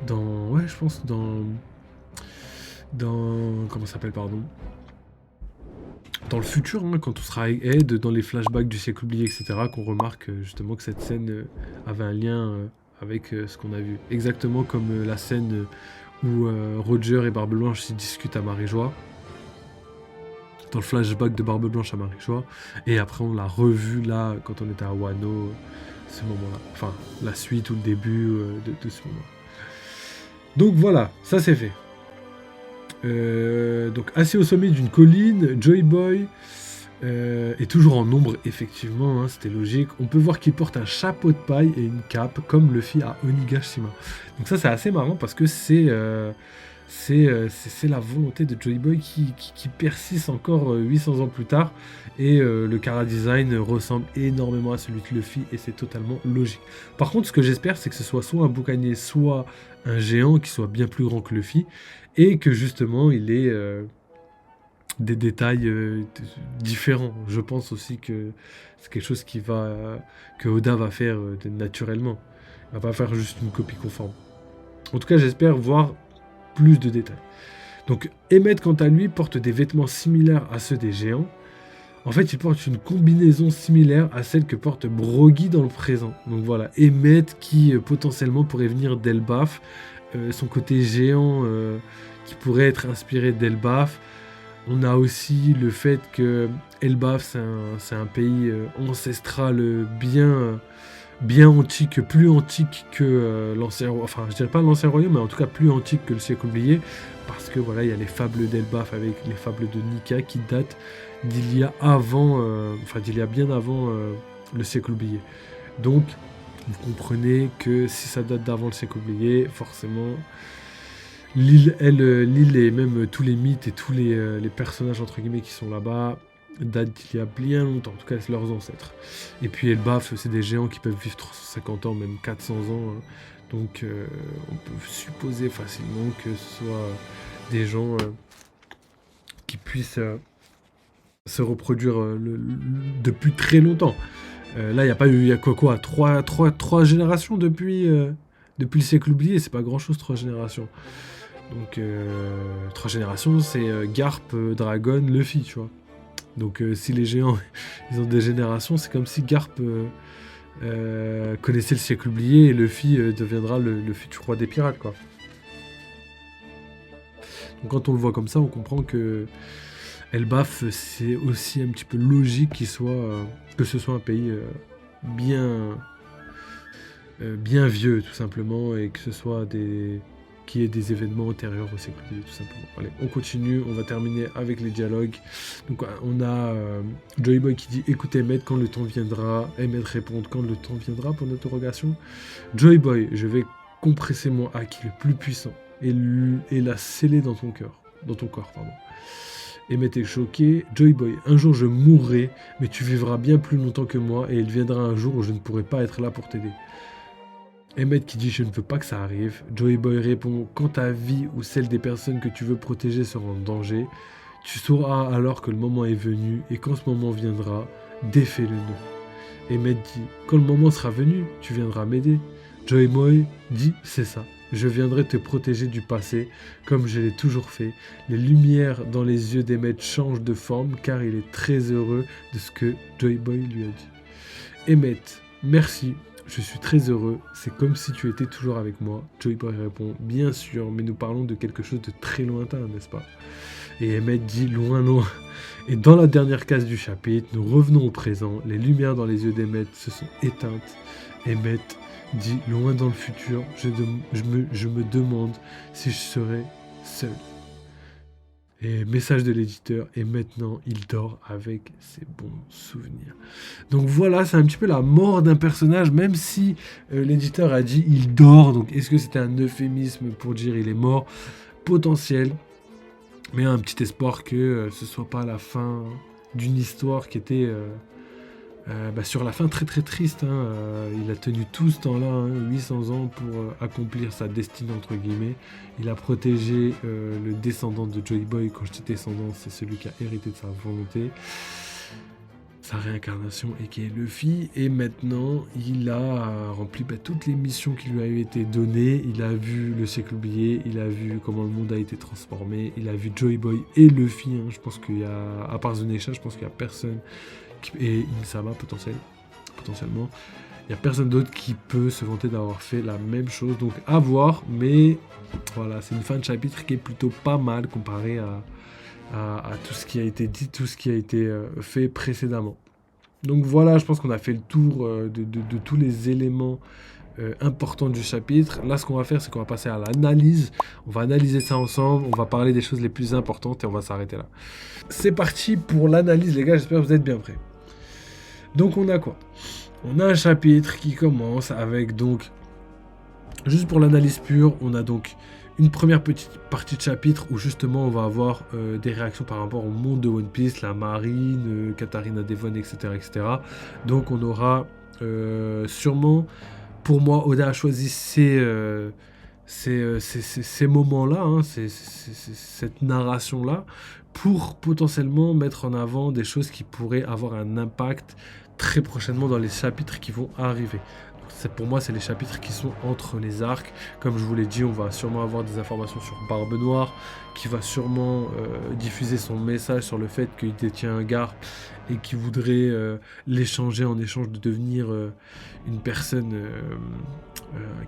ouais, je pense comment ça s'appelle, pardon, dans le futur, hein, quand on sera Ed, dans les flashbacks du siècle oublié, etc., qu'on remarque justement que cette scène avait un lien avec ce qu'on a vu. Exactement comme la scène où Roger et Barbe Blanche s'y discutent à Marie-Joie, dans le flashback de Barbe Blanche à Marie-Joie, et après on l'a revu là, quand on était à Wano, ce moment-là. Enfin, la suite ou le début de ce moment. Donc voilà, ça c'est fait. Donc assis au sommet d'une colline, Joy Boy est toujours en ombre, effectivement, hein, c'était logique. On peut voir qu'il porte un chapeau de paille et une cape, comme Luffy à Onigashima. Donc ça c'est assez marrant parce que c'est la volonté de Joy Boy qui persiste encore 800 ans plus tard. Et le chara-design ressemble énormément à celui de Luffy et c'est totalement logique. Par contre, ce que j'espère, c'est que ce soit un boucanier, soit un géant qui soit bien plus grand que Luffy et que justement il ait des détails différents. Je pense aussi que c'est quelque chose que Oda va faire naturellement. Il va pas faire juste une copie conforme. En tout cas, j'espère voir plus de détails. Donc, Emmett, quant à lui, porte des vêtements similaires à ceux des géants. En fait, il porte une combinaison similaire à celle que porte Brogy dans le présent. Donc voilà, Emmett qui potentiellement pourrait venir d'Elbaf, son côté géant qui pourrait être inspiré d'Elbaf. On a aussi le fait que Elbaf, c'est un pays ancestral bien antique, plus antique que l'ancien royaume, enfin je dirais pas l'ancien royaume, mais en tout cas plus antique que le siècle oublié, parce que voilà, il y a les fables d'Elbaf avec les fables de Nika qui datent d'il y a bien avant le siècle oublié. Donc, vous comprenez que si ça date d'avant le siècle oublié, forcément, l'île et même tous les mythes et tous les personnages entre guillemets qui sont là-bas datent d'il y a bien longtemps, en tout cas c'est leurs ancêtres. Et puis Elbaf, c'est des géants qui peuvent vivre 350 ans, même 400 ans, hein. Donc on peut supposer facilement que ce soit des gens qui puissent se reproduire depuis très longtemps. Là, il y a quoi, trois générations depuis le siècle oublié, c'est pas grand-chose, 3 générations. Donc, 3 générations, c'est Garp, Dragon, Luffy, tu vois. Donc, si les géants, ils ont des générations, c'est comme si Garp connaissait le siècle oublié et Luffy deviendra le futur roi des pirates, quoi. Donc, quand on le voit comme ça, on comprend que Elbaf, c'est aussi un petit peu logique que ce soit un pays bien vieux, tout simplement, et que ce soit qu'il y ait des événements antérieurs au siècle oublié, tout simplement. Allez, on continue, on va terminer avec les dialogues. Donc on a Joy Boy qui dit « Écoutez Emmett, quand le temps viendra », Emmett répond « Quand le temps viendra » pour l'interrogation. Joy Boy, je vais compresser mon haki le plus puissant et la sceller dans ton corps, pardon. Emmett est choqué. Joy Boy, un jour je mourrai, mais tu vivras bien plus longtemps que moi et il viendra un jour où je ne pourrai pas être là pour t'aider. Emmett qui dit je ne veux pas que ça arrive. Joy Boy répond quand ta vie ou celle des personnes que tu veux protéger sera en danger, tu sauras alors que le moment est venu et quand ce moment viendra, défais-le nous. Emmett dit quand le moment sera venu, tu viendras m'aider. Joy Boy dit c'est ça. Je viendrai te protéger du passé, comme je l'ai toujours fait. Les lumières dans les yeux d'Emmett changent de forme, car il est très heureux de ce que Joy Boy lui a dit. Emmett, merci, je suis très heureux, c'est comme si tu étais toujours avec moi. Joy Boy répond, bien sûr, mais nous parlons de quelque chose de très lointain, n'est-ce pas? Et Emmett dit, loin, loin. Et dans la dernière case du chapitre, nous revenons au présent. Les lumières dans les yeux d'Emmett se sont éteintes. Emmett dit loin dans le futur, je me demande si je serai seul. Et message de l'éditeur, et maintenant il dort avec ses bons souvenirs. Donc voilà, c'est un petit peu la mort d'un personnage, même si l'éditeur a dit il dort. Donc est-ce que c'était un euphémisme pour dire il est mort? Potentiel, mais un petit espoir que ce soit pas la fin d'une histoire qui était sur la fin très très triste, hein, il a tenu tout ce temps-là, hein, 800 ans pour accomplir sa destinée entre guillemets. Il a protégé le descendant de Joy Boy. Quand je dis descendant, c'est celui qui a hérité de sa volonté, sa réincarnation et qui est Luffy. Et maintenant il a rempli toutes les missions qui lui avaient été données. Il a vu le siècle oublié, il a vu comment le monde a été transformé, il a vu Joy Boy et Luffy, hein. Je pense qu'il y a, à part Zunisha, je pense qu'il y a personne et Insama potentiellement, il n'y a personne d'autre qui peut se vanter d'avoir fait la même chose, donc à voir. Mais voilà, c'est une fin de chapitre qui est plutôt pas mal comparé à tout ce qui a été dit, tout ce qui a été fait précédemment. Donc voilà, je pense qu'on a fait le tour de tous les éléments importants du chapitre. Là, ce qu'on va faire, c'est qu'on va passer à l'analyse. On va analyser ça ensemble, on va parler des choses les plus importantes et on va s'arrêter là. C'est parti pour l'analyse, les gars, j'espère que vous êtes bien prêts. Donc on a quoi? On a un chapitre qui commence avec donc, juste pour l'analyse pure, on a donc une première petite partie de chapitre où justement on va avoir des réactions par rapport au monde de One Piece, la marine, Katarina Devon, etc., etc. Donc on aura sûrement, pour moi, Oda a choisi ces moments-là, hein, cette narration-là, pour potentiellement mettre en avant des choses qui pourraient avoir un impact très prochainement dans les chapitres qui vont arriver. Pour moi, c'est les chapitres qui sont entre les arcs. Comme je vous l'ai dit, on va sûrement avoir des informations sur Barbe Noire, qui va sûrement diffuser son message sur le fait qu'il détient un Garp et qu'il voudrait l'échanger en échange de devenir une personne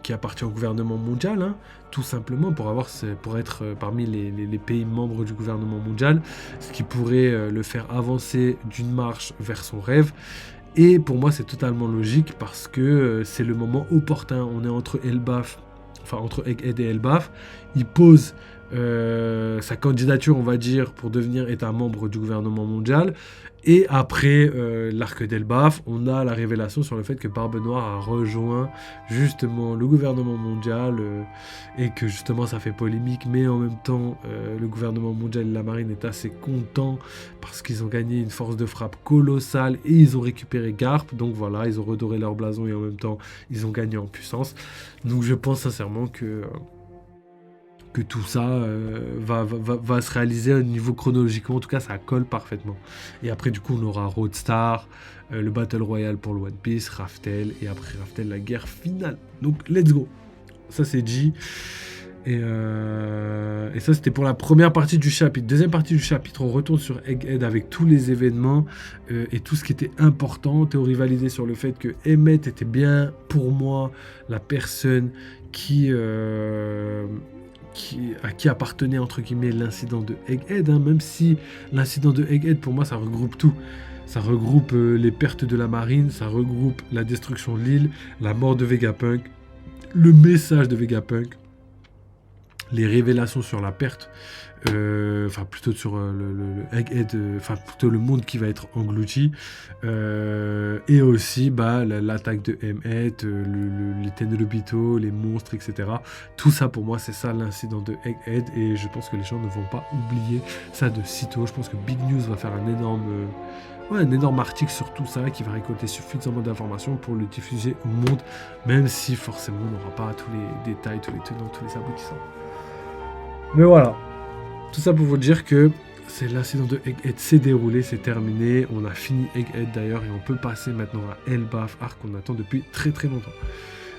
qui appartient au gouvernement mondial, hein, tout simplement pour être parmi les pays membres du gouvernement mondial, ce qui pourrait le faire avancer d'une marche vers son rêve. Et pour moi, c'est totalement logique parce que c'est le moment opportun. On est entre Egghead et Elbaf. Il pose sa candidature, on va dire, pour devenir État membre du gouvernement mondial. Et après l'arc d'Elbaf, on a la révélation sur le fait que Barbe Noire a rejoint justement le gouvernement mondial et que justement ça fait polémique, mais en même temps le gouvernement mondial et la marine est assez content parce qu'ils ont gagné une force de frappe colossale et ils ont récupéré Garp. Donc voilà, ils ont redoré leur blason et en même temps ils ont gagné en puissance. Donc je pense sincèrement que tout ça va se réaliser au niveau chronologiquement. En tout cas, ça colle parfaitement. Et après, du coup, on aura Roadstar, le Battle Royale pour le One Piece, Raftel, et après Raftel, la guerre finale. Donc, let's go. Ça, c'est dit. Et ça, c'était pour la première partie du chapitre. Deuxième partie du chapitre, on retourne sur Egghead avec tous les événements et tout ce qui était important. Théorie validée sur le fait que Emmett était bien, pour moi, la personne à qui appartenait entre guillemets l'incident de Egghead, hein, même si l'incident de Egghead pour moi ça regroupe tout. Ça regroupe les pertes de la marine, ça regroupe la destruction de l'île, la mort de Vegapunk, le message de Vegapunk, les révélations sur la perte, plutôt sur le Egghead, plutôt le monde qui va être englouti, et aussi l'attaque de Emmett, les Tenryubito, les monstres, etc. Tout ça pour moi c'est ça l'incident de Egghead et je pense que les gens ne vont pas oublier ça de sitôt. Je pense que Big News va faire un énorme article sur tout ça qui va récolter suffisamment d'informations pour le diffuser au monde, même si forcément on n'aura pas tous les détails, tous les tenants, tous les aboutissants. Mais voilà, tout ça pour vous dire que c'est l'incident de Egghead s'est déroulé, c'est terminé. On a fini Egghead d'ailleurs et on peut passer maintenant à Elbaf, arc qu'on attend depuis très très longtemps.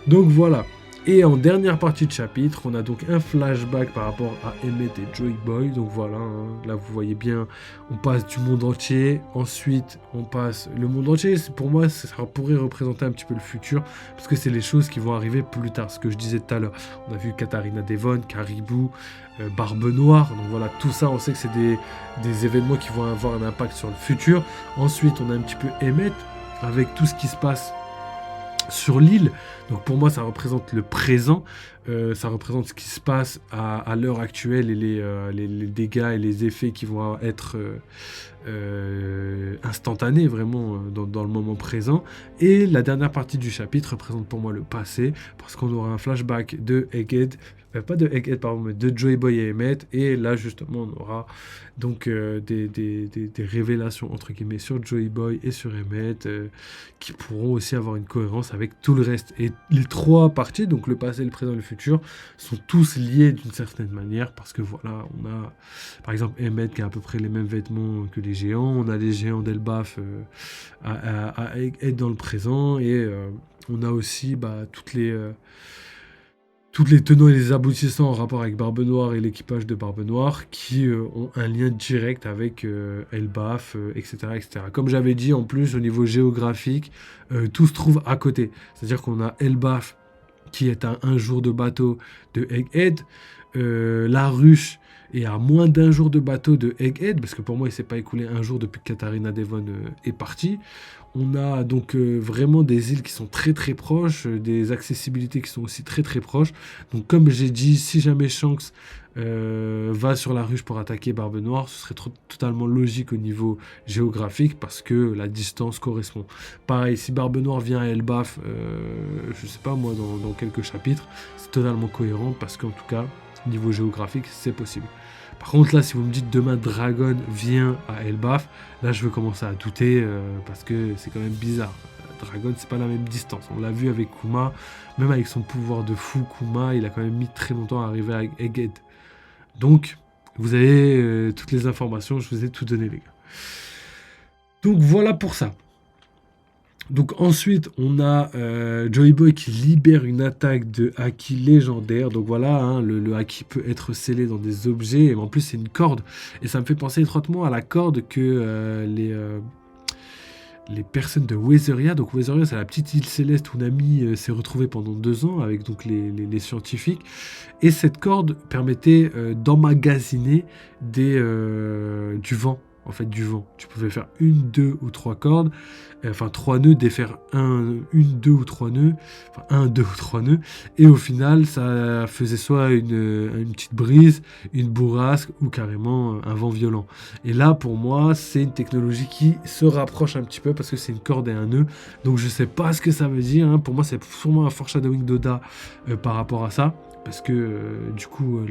Donc voilà. Et en dernière partie de chapitre, on a donc un flashback par rapport à Emmett et Joy Boy. Donc voilà, hein, là vous voyez bien, on passe du monde entier. Ensuite, on passe le monde entier. Pour moi, ça pourrait représenter un petit peu le futur. Parce que c'est les choses qui vont arriver plus tard. Ce que je disais tout à l'heure. On a vu Katarina Devon, Caribou, Barbe Noire. Donc voilà, tout ça, on sait que c'est des événements qui vont avoir un impact sur le futur. Ensuite, on a un petit peu Emmett avec tout ce qui se passe sur l'île. Donc pour moi ça représente le présent, ça représente ce qui se passe à l'heure actuelle et les dégâts et les effets qui vont être instantané, vraiment, dans le moment présent. Et la dernière partie du chapitre représente pour moi le passé, parce qu'on aura un flashback de Egghead, pas de Egghead, pardon, mais de Joy Boy et Emmett, et là, justement, on aura donc des révélations, entre guillemets, sur Joy Boy et sur Emmett, qui pourront aussi avoir une cohérence avec tout le reste. Et les trois parties, donc le passé, le présent et le futur, sont tous liés d'une certaine manière, parce que voilà, on a par exemple Emmett qui a à peu près les mêmes vêtements que les géants, on a les géants d'Elbaf à être dans le présent, et on a aussi toutes les tenants et les aboutissants en rapport avec Barbe Noire et l'équipage de Barbe Noire qui ont un lien direct avec Elbaf, etc., etc. Comme j'avais dit, en plus, au niveau géographique, tout se trouve à côté. C'est-à-dire qu'on a Elbaf qui est à un jour de bateau de Egghead, la ruche est à moins d'un jour de bateau de Egghead, parce que pour moi, il ne s'est pas écoulé un jour depuis que Katharina Devon est partie. On a donc vraiment des îles qui sont très très proches, des accessibilités qui sont aussi très très proches. Donc comme j'ai dit, si jamais Shanks va sur la ruche pour attaquer Barbe Noire, ce serait totalement logique au niveau géographique parce que la distance correspond. Pareil, si Barbe Noire vient à Elbaf, je sais pas moi, dans quelques chapitres, c'est totalement cohérent parce qu'en tout cas, niveau géographique, c'est possible. Par contre, là, si vous me dites demain Dragon vient à Elbaf, là, je veux commencer à douter parce que c'est quand même bizarre. Dragon, c'est pas la même distance. On l'a vu avec Kuma, même avec son pouvoir de fou, Kuma, il a quand même mis très longtemps à arriver à Egghead. Donc, vous avez toutes les informations, je vous ai tout donné, les gars. Donc, voilà pour ça. Donc ensuite, on a Joy Boy qui libère une attaque de haki légendaire. Donc voilà, hein, le haki peut être scellé dans des objets. Et en plus, c'est une corde. Et ça me fait penser étroitement à la corde que les personnes de Weatheria. Donc Weatheria, c'est la petite île céleste où Nami s'est retrouvée pendant 2 ans avec donc les scientifiques. Et cette corde permettait d'emmagasiner du vent. En fait, du vent. Tu pouvais faire 1, 2 ou 3 cordes, enfin 3 nœuds, défaire 1, 2 ou 3 nœuds, enfin 1, 2 ou 3 nœuds, et au final, ça faisait soit une petite brise, une bourrasque ou carrément un vent violent. Et là, pour moi, c'est une technologie qui se rapproche un petit peu parce que c'est une corde et un nœud, donc je sais pas ce que ça veut dire, hein. Pour moi, c'est sûrement un foreshadowing d'Oda par rapport à ça, parce que du coup,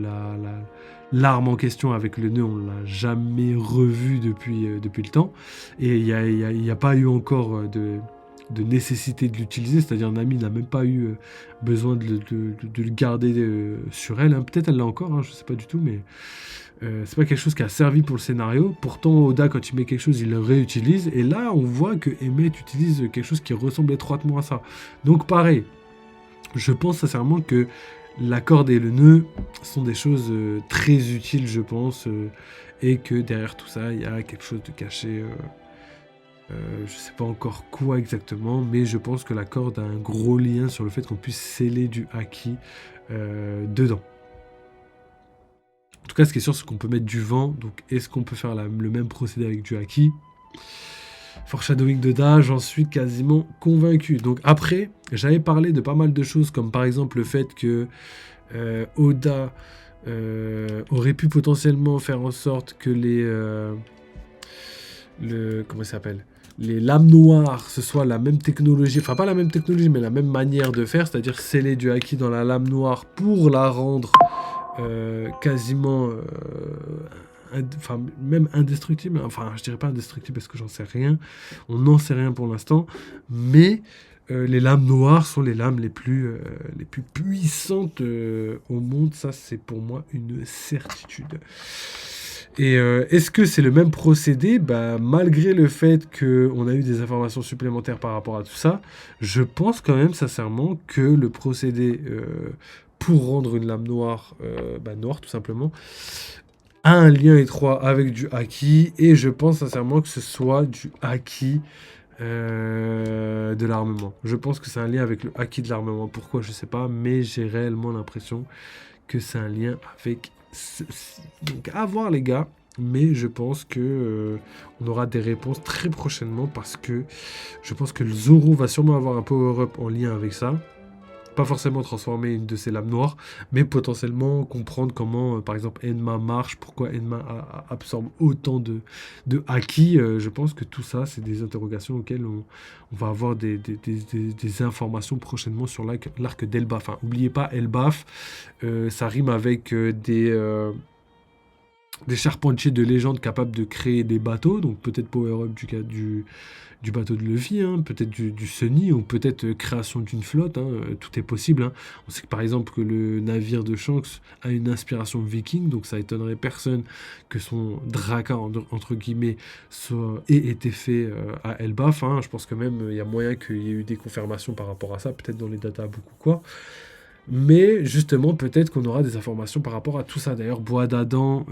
l'arme en question avec le nœud, on l'a jamais revu depuis le temps. Et il n'y a pas eu encore de nécessité de l'utiliser. C'est-à-dire Nami n'a même pas eu besoin de le garder sur elle. Hein. Peut-être elle l'a encore, hein, je ne sais pas du tout, mais c'est pas quelque chose qui a servi pour le scénario. Pourtant, Oda, quand il met quelque chose, il le réutilise. Et là, on voit que Emmett utilise quelque chose qui ressemble étroitement à ça. Donc pareil, je pense sincèrement que la corde et le nœud sont des choses très utiles, je pense, et que derrière tout ça, il y a quelque chose de caché. Je sais pas encore quoi exactement, mais je pense que la corde a un gros lien sur le fait qu'on puisse sceller du haki dedans. En tout cas, ce qui est sûr, c'est qu'on peut mettre du vent. Donc, est-ce qu'on peut faire le même procédé avec du haki ? Foreshadowing d'Oda, j'en suis quasiment convaincu. Donc après, j'avais parlé de pas mal de choses, comme par exemple le fait que Oda aurait pu potentiellement faire en sorte que comment ça s'appelle ? Les lames noires, ce soit la même technologie, enfin pas la même technologie, mais la même manière de faire, c'est-à-dire sceller du haki dans la lame noire pour la rendre quasiment... enfin même indestructible, enfin je dirais pas indestructible parce que j'en sais rien, on n'en sait rien pour l'instant, mais les lames noires sont les lames les plus puissantes au monde, ça c'est pour moi une certitude. Et est-ce que c'est le même procédé ? Bah, malgré le fait qu'on a eu des informations supplémentaires par rapport à tout ça, je pense quand même sincèrement que le procédé pour rendre une lame noire, noire tout simplement, a un lien étroit avec du haki, et je pense sincèrement que ce soit du haki de l'armement. Je pense que c'est un lien avec le haki de l'armement. Pourquoi, je sais pas, mais j'ai réellement l'impression que c'est un lien avec ceci. Donc à voir les gars, mais je pense que on aura des réponses très prochainement parce que je pense que le Zoro va sûrement avoir un power-up en lien avec ça. pas forcément transformer une de ces lames noires, mais potentiellement comprendre comment, par exemple, Enma marche, pourquoi Enma absorbe autant de haki. Je pense que tout ça, c'est des interrogations auxquelles on va avoir des informations prochainement sur l'arc d'Elbaf. Hein. N'oubliez pas, Elbaf, ça rime avec des charpentiers de légende capables de créer des bateaux, donc peut-être power-up du bateau de Luffy, hein, peut-être du Sunny, ou peut-être création d'une flotte, hein, tout est possible. Hein. On sait que par exemple que le navire de Shanks a une inspiration viking, donc ça étonnerait personne que son Draka, entre guillemets, ait été fait à Elbaf. Hein. Je pense que même il y a moyen qu'il y ait eu des confirmations par rapport à ça, peut-être dans les databooks ou quoi. Mais justement, peut-être qu'on aura des informations par rapport à tout ça. D'ailleurs, Bois d'Adam,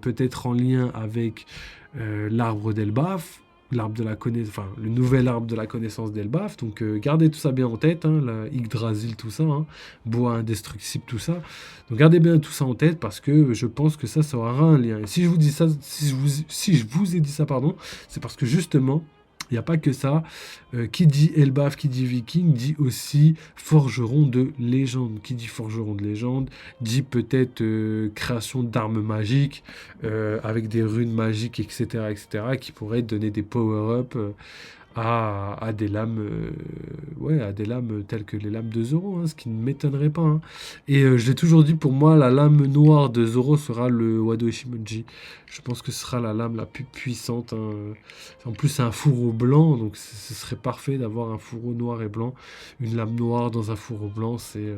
peut-être en lien avec l'arbre d'Elbaf, l'arbre de la enfin, le nouvel arbre de la connaissance d'Elbaf. Donc, gardez tout ça bien en tête, hein, la Yggdrasil, tout ça, hein, bois indestructible, tout ça. Donc, gardez bien tout ça en tête parce que je pense que ça aura un lien. Et si je vous dis ça, si je vous ai dit ça, pardon, c'est parce que justement, il n'y a pas que ça. Qui dit Elbaf, qui dit Viking, dit aussi forgeron de légende. Qui dit forgeron de légende, dit peut-être création d'armes magiques, avec des runes magiques, etc., qui pourraient donner des power-up à des lames, ouais, à des lames telles que les lames de Zoro, hein, ce qui ne m'étonnerait pas. Hein. Et je l'ai toujours dit, pour moi, la lame noire de Zoro sera le Wado Ishimonji. Je pense que ce sera la lame la plus puissante. Hein. En plus, c'est un fourreau blanc, donc ce serait parfait d'avoir un fourreau noir et blanc. Une lame noire dans un fourreau blanc, c'est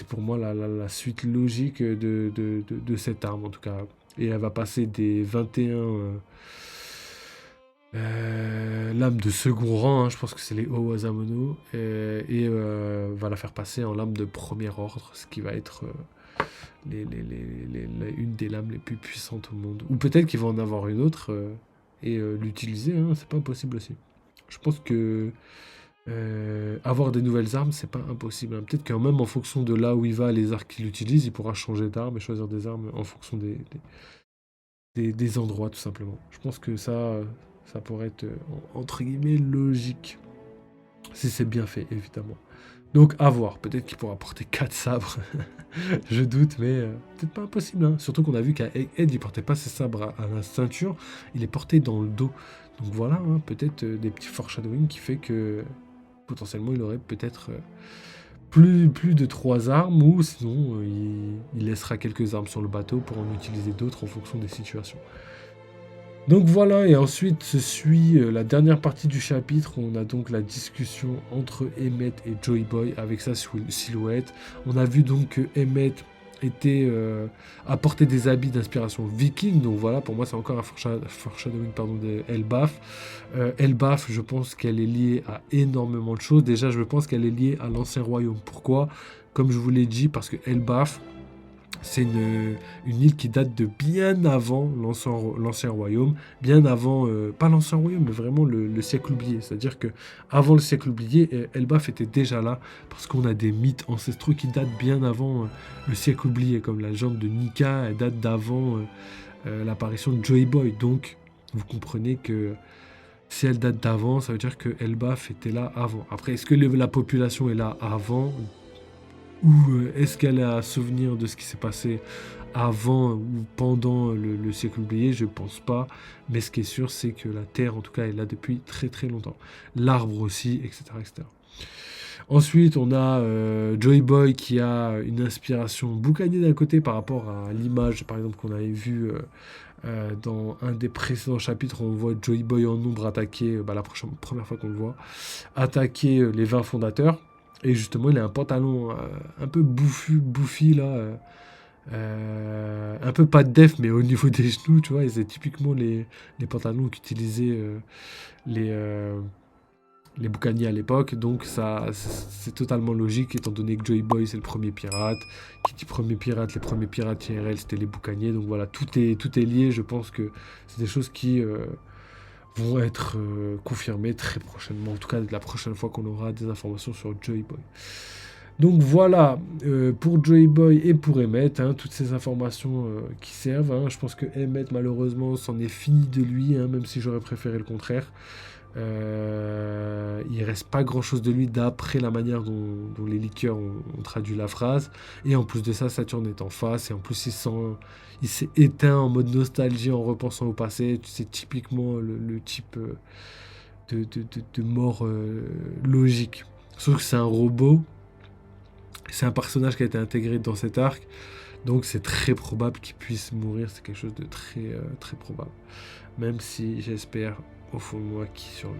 pour moi la suite logique de cette arme, en tout cas. Et elle va passer des 21... lame de second rang, hein, je pense que c'est les Owazamono, et va la faire passer en lame de premier ordre, ce qui va être une des lames les plus puissantes au monde. Ou peut-être qu'il va en avoir une autre et l'utiliser, hein, c'est pas impossible aussi. Je pense que avoir des nouvelles armes, c'est pas impossible. Hein. Peut-être que même en fonction de là où il va, les arcs qu'il utilise, il pourra changer d'arme et choisir des armes en fonction des endroits, tout simplement. Je pense que ça pourrait être, entre guillemets, logique. Si c'est bien fait, évidemment. Donc, à voir. Peut-être qu'il pourra porter 4 sabres. Je doute, mais peut-être pas impossible. Hein. Surtout qu'on a vu qu'à Ed, il portait pas ses sabres à la ceinture. Il est porté dans le dos. Donc voilà, hein, peut-être des petits foreshadowing qui fait que potentiellement, il aurait peut-être plus de 3 armes. Ou sinon, il laissera quelques armes sur le bateau pour en utiliser d'autres en fonction des situations. Donc voilà, et ensuite se suit la dernière partie du chapitre, où on a donc la discussion entre Emmett et Joy Boy avec sa silhouette. On a vu donc que Emmett apportait des habits d'inspiration viking, donc voilà, pour moi c'est encore un foreshadowing de Elbaf. Elbaf, je pense qu'elle est liée à énormément de choses. Déjà, je pense qu'elle est liée à l'Ancien Royaume. Pourquoi ? Comme je vous l'ai dit, parce que Elbaf, c'est une île qui date de bien avant l'Ancien Royaume, bien avant, pas l'Ancien Royaume, mais vraiment le siècle oublié. C'est-à-dire que avant le siècle oublié, Elbaf était déjà là, parce qu'on a des mythes ancestraux qui datent bien avant le siècle oublié, comme la légende de Nika, elle date d'avant l'apparition de Joy Boy. Donc, vous comprenez que si elle date d'avant, ça veut dire que Elbaf était là avant. Après, est-ce que la population est là avant ? Ou est-ce qu'elle a souvenir de ce qui s'est passé avant ou pendant le siècle oublié? Je pense pas. Mais ce qui est sûr, c'est que la Terre, en tout cas, est là depuis très très longtemps. L'arbre aussi, etc., etc. Ensuite, on a Joy Boy qui a une inspiration boucanier d'un côté par rapport à l'image, par exemple, qu'on avait vue dans un des précédents chapitres. On voit Joy Boy en ombre attaquer, la première fois qu'on le voit, attaquer les 20 fondateurs. Et justement, il a un pantalon un peu bouffi, là. Un peu pas de def, mais au niveau des genoux, tu vois. C'est typiquement les pantalons qu'utilisaient les boucaniers à l'époque. Donc, ça, c'est totalement logique, étant donné que Joy Boy, c'est le premier pirate. Qui dit premier pirate, les premiers pirates IRL, c'était les boucaniers. Donc voilà, tout est lié. Je pense que c'est des choses qui vont être confirmées très prochainement, en tout cas la prochaine fois qu'on aura des informations sur Joy Boy. Donc voilà, pour Joy Boy et pour Emmett, hein, toutes ces informations qui servent. Hein. Je pense que Emmett, malheureusement, c'en est fini de lui, hein, même si j'aurais préféré le contraire. il reste pas grand-chose de lui d'après la manière dont les leakers ont traduit la phrase. Et en plus de ça, Saturne est en face, et en plus il s'est éteint en mode nostalgie en repensant au passé. C'est typiquement le type de mort logique. Sauf que c'est un robot, c'est un personnage qui a été intégré dans cet arc, donc c'est très probable qu'il puisse mourir, c'est quelque chose de très, très probable. Même si j'espère au fond de moi qu'il survit.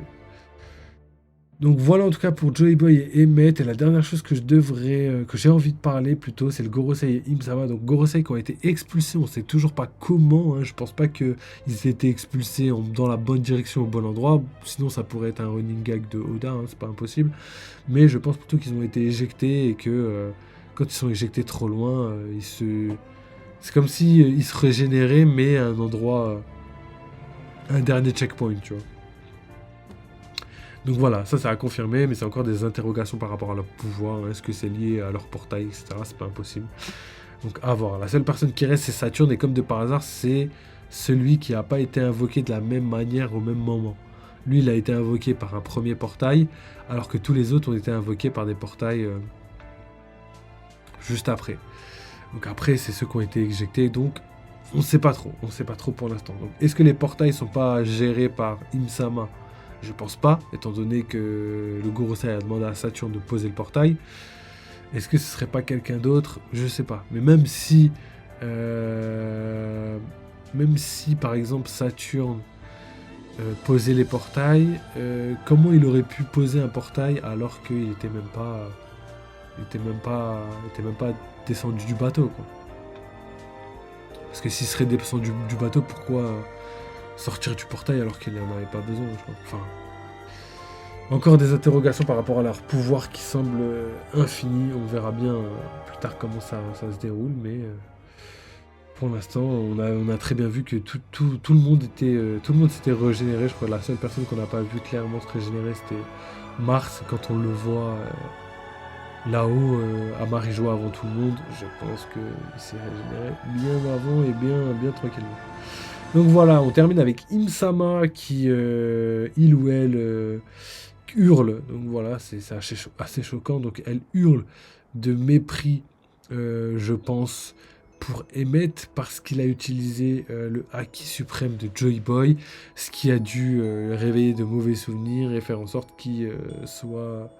Donc voilà en tout cas pour Joy Boy et Emmett. Et la dernière chose que j'ai envie de parler plutôt, c'est le Gorosei et Imsama. Donc Gorosei qui ont été expulsés, on sait toujours pas comment. Je pense pas qu'ils aient été expulsés dans la bonne direction au bon endroit. Sinon ça pourrait être un running gag de Oda, c'est pas impossible. Mais je pense plutôt qu'ils ont été éjectés et que quand ils sont éjectés trop loin, c'est comme si ils se régénéraient mais à un endroit, un dernier checkpoint, tu vois. Donc voilà, ça a confirmé, mais c'est encore des interrogations par rapport à leur pouvoir. Est-ce que c'est lié à leur portail, etc. C'est pas impossible. Donc à voir. La seule personne qui reste, c'est Saturne, et comme de par hasard, c'est celui qui n'a pas été invoqué de la même manière au même moment. Lui, il a été invoqué par un premier portail, alors que tous les autres ont été invoqués par des portails juste après. Donc après, c'est ceux qui ont été éjectés, donc on ne sait pas trop. On ne sait pas trop pour l'instant. Donc est-ce que les portails sont pas gérés par Imsama? Je pense pas, étant donné que le Gorosei a demandé à Saturne de poser le portail. Est-ce que ce serait pas quelqu'un d'autre? Je sais pas. Mais même si par exemple Saturne posait les portails, comment il aurait pu poser un portail alors qu'il était même pas descendu du bateau, quoi. Parce que s'il serait descendu du bateau, pourquoi sortir du portail alors qu'il n'en avait pas besoin, je crois. Enfin, encore des interrogations par rapport à leur pouvoir qui semble infini. On verra bien plus tard comment ça se déroule, mais pour l'instant, on a très bien vu que tout le monde s'était régénéré. Je crois que la seule personne qu'on n'a pas vu clairement se régénérer, c'était Mars. Quand on le voit là-haut, à Marijoa avant tout le monde, je pense qu'il s'est régénéré bien avant et bien tranquillement. Donc voilà, on termine avec Imsama qui, il ou elle, hurle. Donc voilà, c'est assez choquant. Donc elle hurle de mépris, je pense, pour Emmett, parce qu'il a utilisé le haki suprême de Joy Boy, ce qui a dû réveiller de mauvais souvenirs et faire en sorte qu'il soit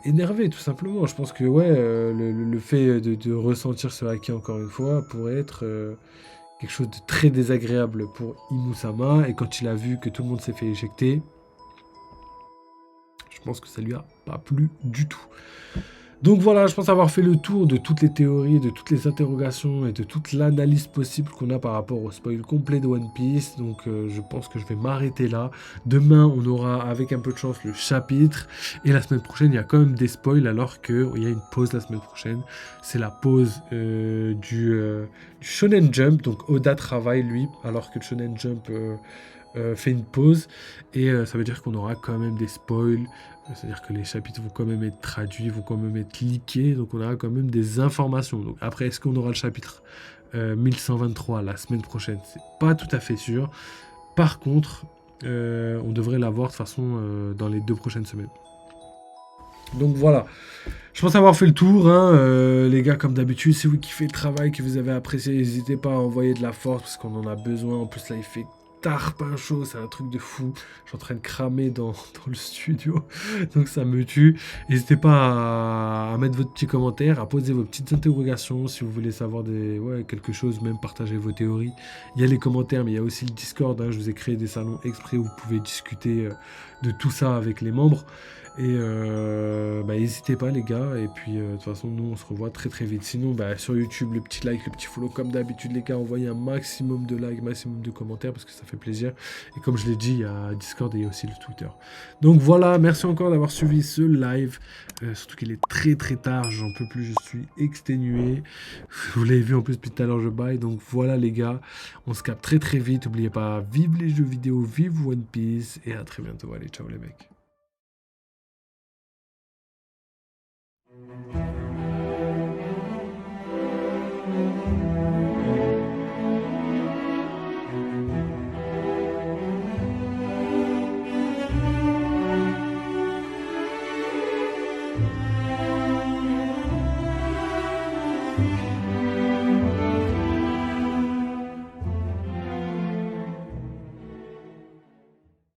énervé, tout simplement. Je pense que le fait de ressentir ce haki encore une fois pourrait être quelque chose de très désagréable pour Imusama, et quand il a vu que tout le monde s'est fait éjecter, je pense que ça lui a pas plu du tout. Donc voilà, je pense avoir fait le tour de toutes les théories, de toutes les interrogations et de toute l'analyse possible qu'on a par rapport au spoil complet de One Piece. Donc je pense que je vais m'arrêter là. Demain, on aura, avec un peu de chance, le chapitre. Et la semaine prochaine, il y a quand même des spoils alors qu'il y a une pause la semaine prochaine. C'est la pause du Shonen Jump. Donc Oda travaille, lui, alors que le Shonen Jump fait une pause. Et ça veut dire qu'on aura quand même des spoils. C'est-à-dire que les chapitres vont quand même être traduits, vont quand même être leakés, donc on aura quand même des informations. Donc après, est-ce qu'on aura le chapitre 1123 la semaine prochaine? C'est pas tout à fait sûr. Par contre, on devrait l'avoir de toute façon dans les 2 prochaines semaines. Donc voilà. Je pense avoir fait le tour, les gars, comme d'habitude. Si vous kiffez le travail, que vous avez apprécié, n'hésitez pas à envoyer de la force parce qu'on en a besoin. En plus, là, il fait tarpin chaud, c'est un truc de fou. Je suis en train de cramer dans le studio, donc ça me tue. N'hésitez pas à mettre votre petit commentaire, à poser vos petites interrogations si vous voulez savoir quelque chose, même partager vos théories. Il y a les commentaires, mais il y a aussi le Discord. Je vous ai créé des salons exprès où vous pouvez discuter de tout ça avec les membres. Et n'hésitez pas les gars, et puis de toute façon nous on se revoit très très vite. Sinon sur YouTube, le petit like, le petit follow comme d'habitude les gars, envoyez un maximum de likes, maximum de commentaires parce que ça fait plaisir. Et comme je l'ai dit, il y a Discord et il y a aussi le Twitter. Donc voilà, merci encore d'avoir suivi ce live, surtout qu'il est très très tard, j'en peux plus, je suis exténué. Vous l'avez vu en plus depuis tout à l'heure je baille. Donc voilà les gars, on se capte très très vite. N'oubliez pas, vive les jeux vidéo, vive One Piece, et à très bientôt. Allez, ciao les mecs.